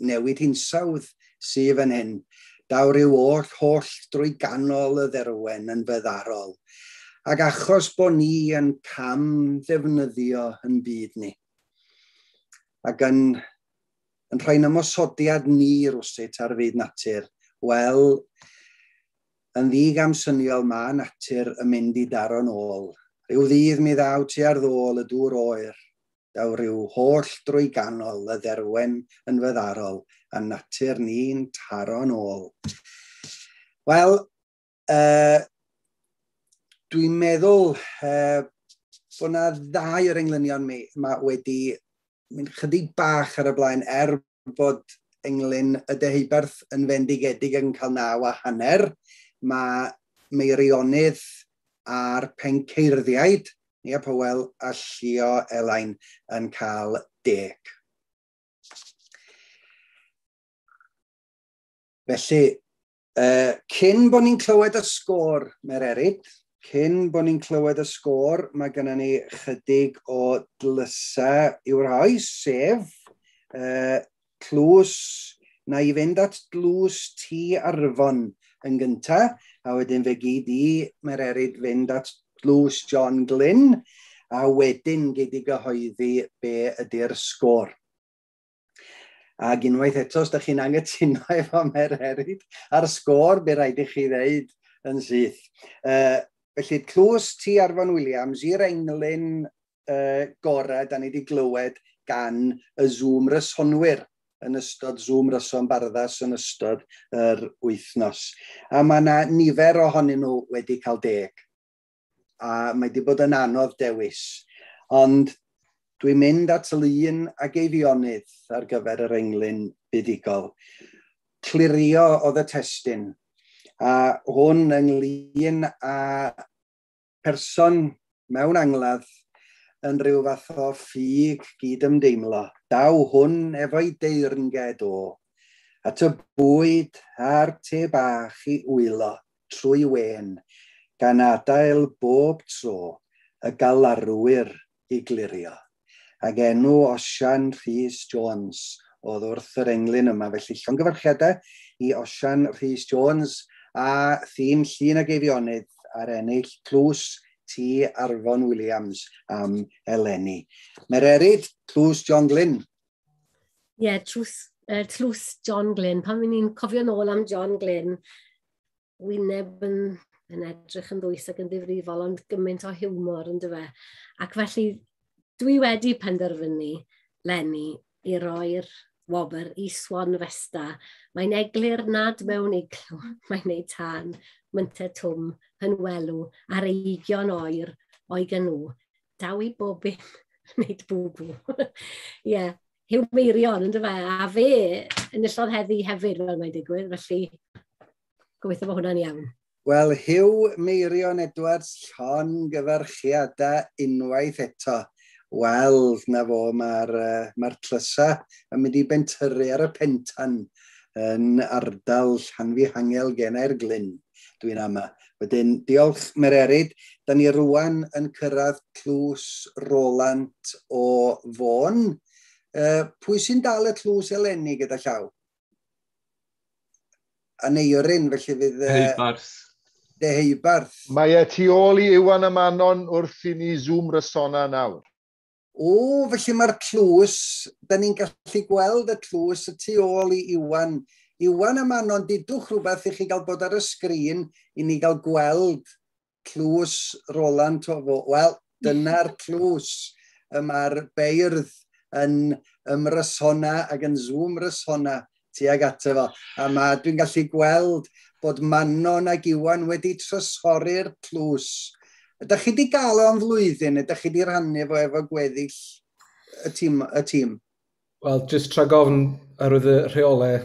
Newid hinsawdd sydd fan hyn. Daw ryw holl drwy ganol y dderwen yn fyddarol. Ac achos bod ni yn cam ddefnyddio yn byd ni. Ac yn rhoi'n ymosodiad ni rwsut ar fyd natur. Wel, yn ddigamsyniol mae natur yn mynd i daro nôl. Rhyw ddydd mi ddaw ti ar ddôl y dŵr oer. Daw ryw holl drwy ganol y dderwen yn fyddarol a natur ni'n taro nôl. Wel, dwi'n meddwl bod yna ddau o'r englynion wedi mynd chydig bach ar y blaen bod englyn y deheubarth yn fendigedig yn cael 9.5. Mae Meirionnydd a'r penceirthiaid, Nia Powell a Llio Elain yn cael 10. Felly, cyn bod ni'n clywed y sgôr, Mererid, mae gennym ni chydig o dlysa i'w rhoi, sef tlws, na i fynd at dlws Tŷ Arfon yn gyntaf, a wedyn fe gyd i Mererid fynd at dlws John Glyn, a wedyn gyd i gyhoeddi be ydy'r sgôr. Ac unwaith eto, os da chi'n anghytuno efo Mererid ar sgôr, be rhaid i chi ddeud yn syth. Felly, tlws Tŷ Arfon Williams i'r englyn gorau da ni wedi glywed gan y Zoom rysonwyr yn ystod Zoom ryson barddas yn ystod yr wythnos. A mae yna nifer ohonyn nhw wedi cael 10. A mae wedi bod yn anodd dewis. Ond dwi'n mynd at Lŷn ac Eifionydd ar gyfer yr englyn budigol. Clirio oedd y testun. A hwn ynglyn â person mewn angladd yn rhyw fath o ffug gyd-ymdeimlo. Daw hwn efo'i deyrnged o. at y bwyd a'r te bach i wylo trwy wen, gan adael bob tro y galarwyr i glirio. Ac enw Osian Rhys Jones oedd wrth yr englyn yma. Felly llongyfarchiadau i Osian Rhys Jones a thîm Llun a Geifionydd ar ennill tlws T. Arfon Williams am eleni. Mae'r erid tlws John Glynn. Ie, tlws John Glynn. Pan ni'n cofio nôl am John Glynn, wyneb yn edrych yn ddwys ac yn ddifrifol, ond gymaint o hiwmor yn dyfa. Ac felly, dwi wedi penderfynu Lenny i roi'r wobr i Swan Festa. Mae'n eglur nad mewn iglw, mae'n neud tan, mynte twm, yn welw, ar 20 oer o'i ganw. Daw i bobyn, wneud bwbw. Ie, Hugh Meirion yn dyfa, a fe enillodd heddi hefyd fel mae'n digwydd, felly gobeithio bod hwnna'n iawn. Wel, Hugh Meirion Edwards, llongyfarchiadau unwaith eto. Wel, na fo, mae'r tlysa yn mynd i bentyrru ar y pentan yn ardal Llanfihangel Genau'r Glyn, dwi'n ama. Wedyn, diolch Mererid. Da ni rwan yn cyrraedd tlws Roland o Fôn. Pwy sy'n dal y tlws eleni gyda llaw? Aneurin, felly fydd... Deheubarth. Deheubarth. Mae e tu ôl i Iwan y Manon wrth i ni zoom rysona nawr. O, felly mae'r tlws, da ni'n gallu gweld y tlws y tu ôl i Iwan. Iwan y Manon, didwch rhywbeth i chi gael bod ar y sgrin i ni gael gweld tlws Roland o Fôn. Wel, dyna'r tlws. Mae'r beirdd yn ymrysona ac yn zoom rysona tuag ato fo. A dwi'n gallu gweld bod Manon ac Iwan wedi trysori'r tlws. Ydych chi wedi gael o'n flwyddyn? Ydych chi wedi rannu fo efo gweddill y tîm? Wel, jyst tra gofn arwydd y rheolau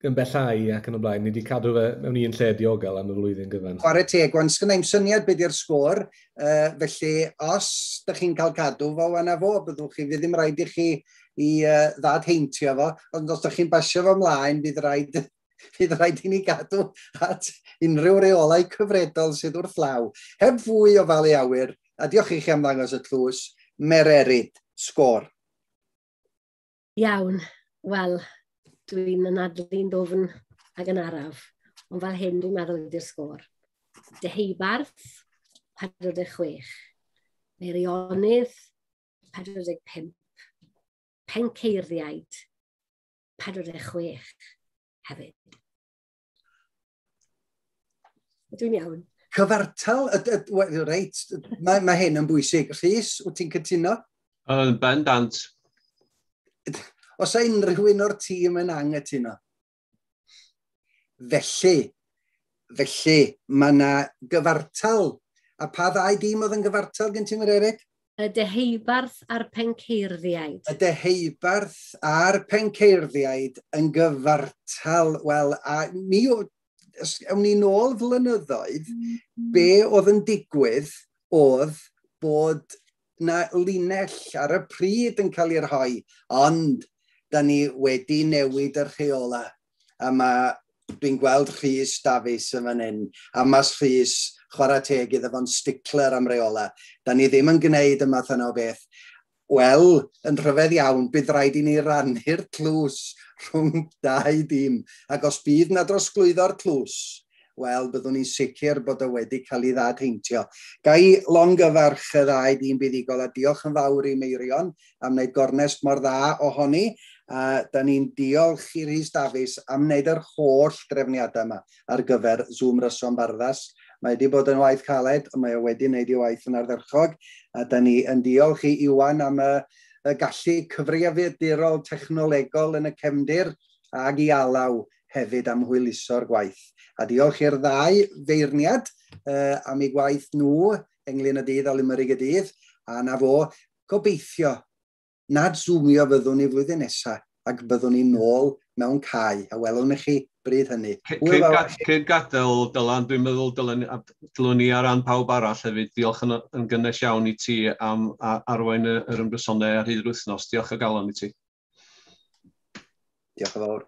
yn bellai ac yn y blaen, ni wedi cadw fe mewn un lle diogel am y flwyddyn gyfan. Chwarae teg, gwan, sgynnau'n syniad beth yw'r sgôr, felly os ydych chi'n cael cadw fo, wana fo, byddwch chi, fydd ddim rhaid i chi i ddad heintio fo, ond os ydych chi'n basio fo ymlaen, fydd rhaid i ni gadw at unrhyw reolau cyfredol sydd wrth law. Heb fwy o falu awyr, a diolch i chi am ddangos y tlws, Mererid, sgôr. Iawn, wel, dwi'n anadlu'n dofn ac yn araf, ond fel hyn dwi'n meddwl ydy'r sgôr. Deheubarth, 46. Meirionydd, 45. Penceiriaid, 46 hefyd. Dwi'n iawn. Cyfartal, reit, mae hyn yn bwysig. Rhys, wyt ti'n cytuno? Yn bendant. Os a unrhyw un o'r tîm yn anghytuno. Felly, mae yna gyfartal. A pa ddau dîm oedd yn gyfartal gen ti'n Eryk? Y deheubarth a'r penceirthiaid. Y deheubarth a'r penceirthiaid yn gyfartal. Wel, a mi ewn ni nôl flynyddoedd, be oedd yn digwydd oedd bod na linell ar y pryd yn cael ei rhoi, ond da ni wedi newid y rheola. A dwi'n gweld Rhys Davies yn fan hyn, a mas Rhys chwarae teg iddo fo'n sticler am reola. Da ni ddim yn gwneud y math yna o beth. Wel, yn rhyfedd iawn, bydd rhaid i ni rannu'r tlws rhwng dau dîm. Ac os bydd na drosglwyddo'r tlws, wel, byddwn ni'n sicr bod o wedi cael ei ddad heintio. Gai longyfarch y ddau dîm buddigol, a diolch yn fawr i Meirion am wneud gornest mor dda ohoni. A da ni'n diolch i Rhys Davies am wneud yr holl drefniadau yma ar gyfer Zoom Ryson Barddas. Mae wedi bod yn waith caled, ond mae wedi wneud ei waith yn ardderchog. A da ni yn diolch i Iwan am y gallu cyfrifiadurol technolegol yn y cefndir ac i Alaw hefyd am hwyluso'r gwaith. A diolch i'r ddau feirniad am ei gwaith nhw, Englyn y Dydd a Limerick y Dydd. A na fo, gobeithio, nad zoomio fyddwn ni flwyddyn nesaf ac byddwn ni nôl mewn cae, a welwn i chi bryd hynny. Cyd gadael, Dylan, dwi'n meddwl dylwn ni ar ran pawb arall hefyd. Diolch yn gynnes iawn i ti am arwain yr ymbrysonau ar hyd yr wythnos. Diolch o galon i ti. Diolch yn fawr.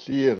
Llyr.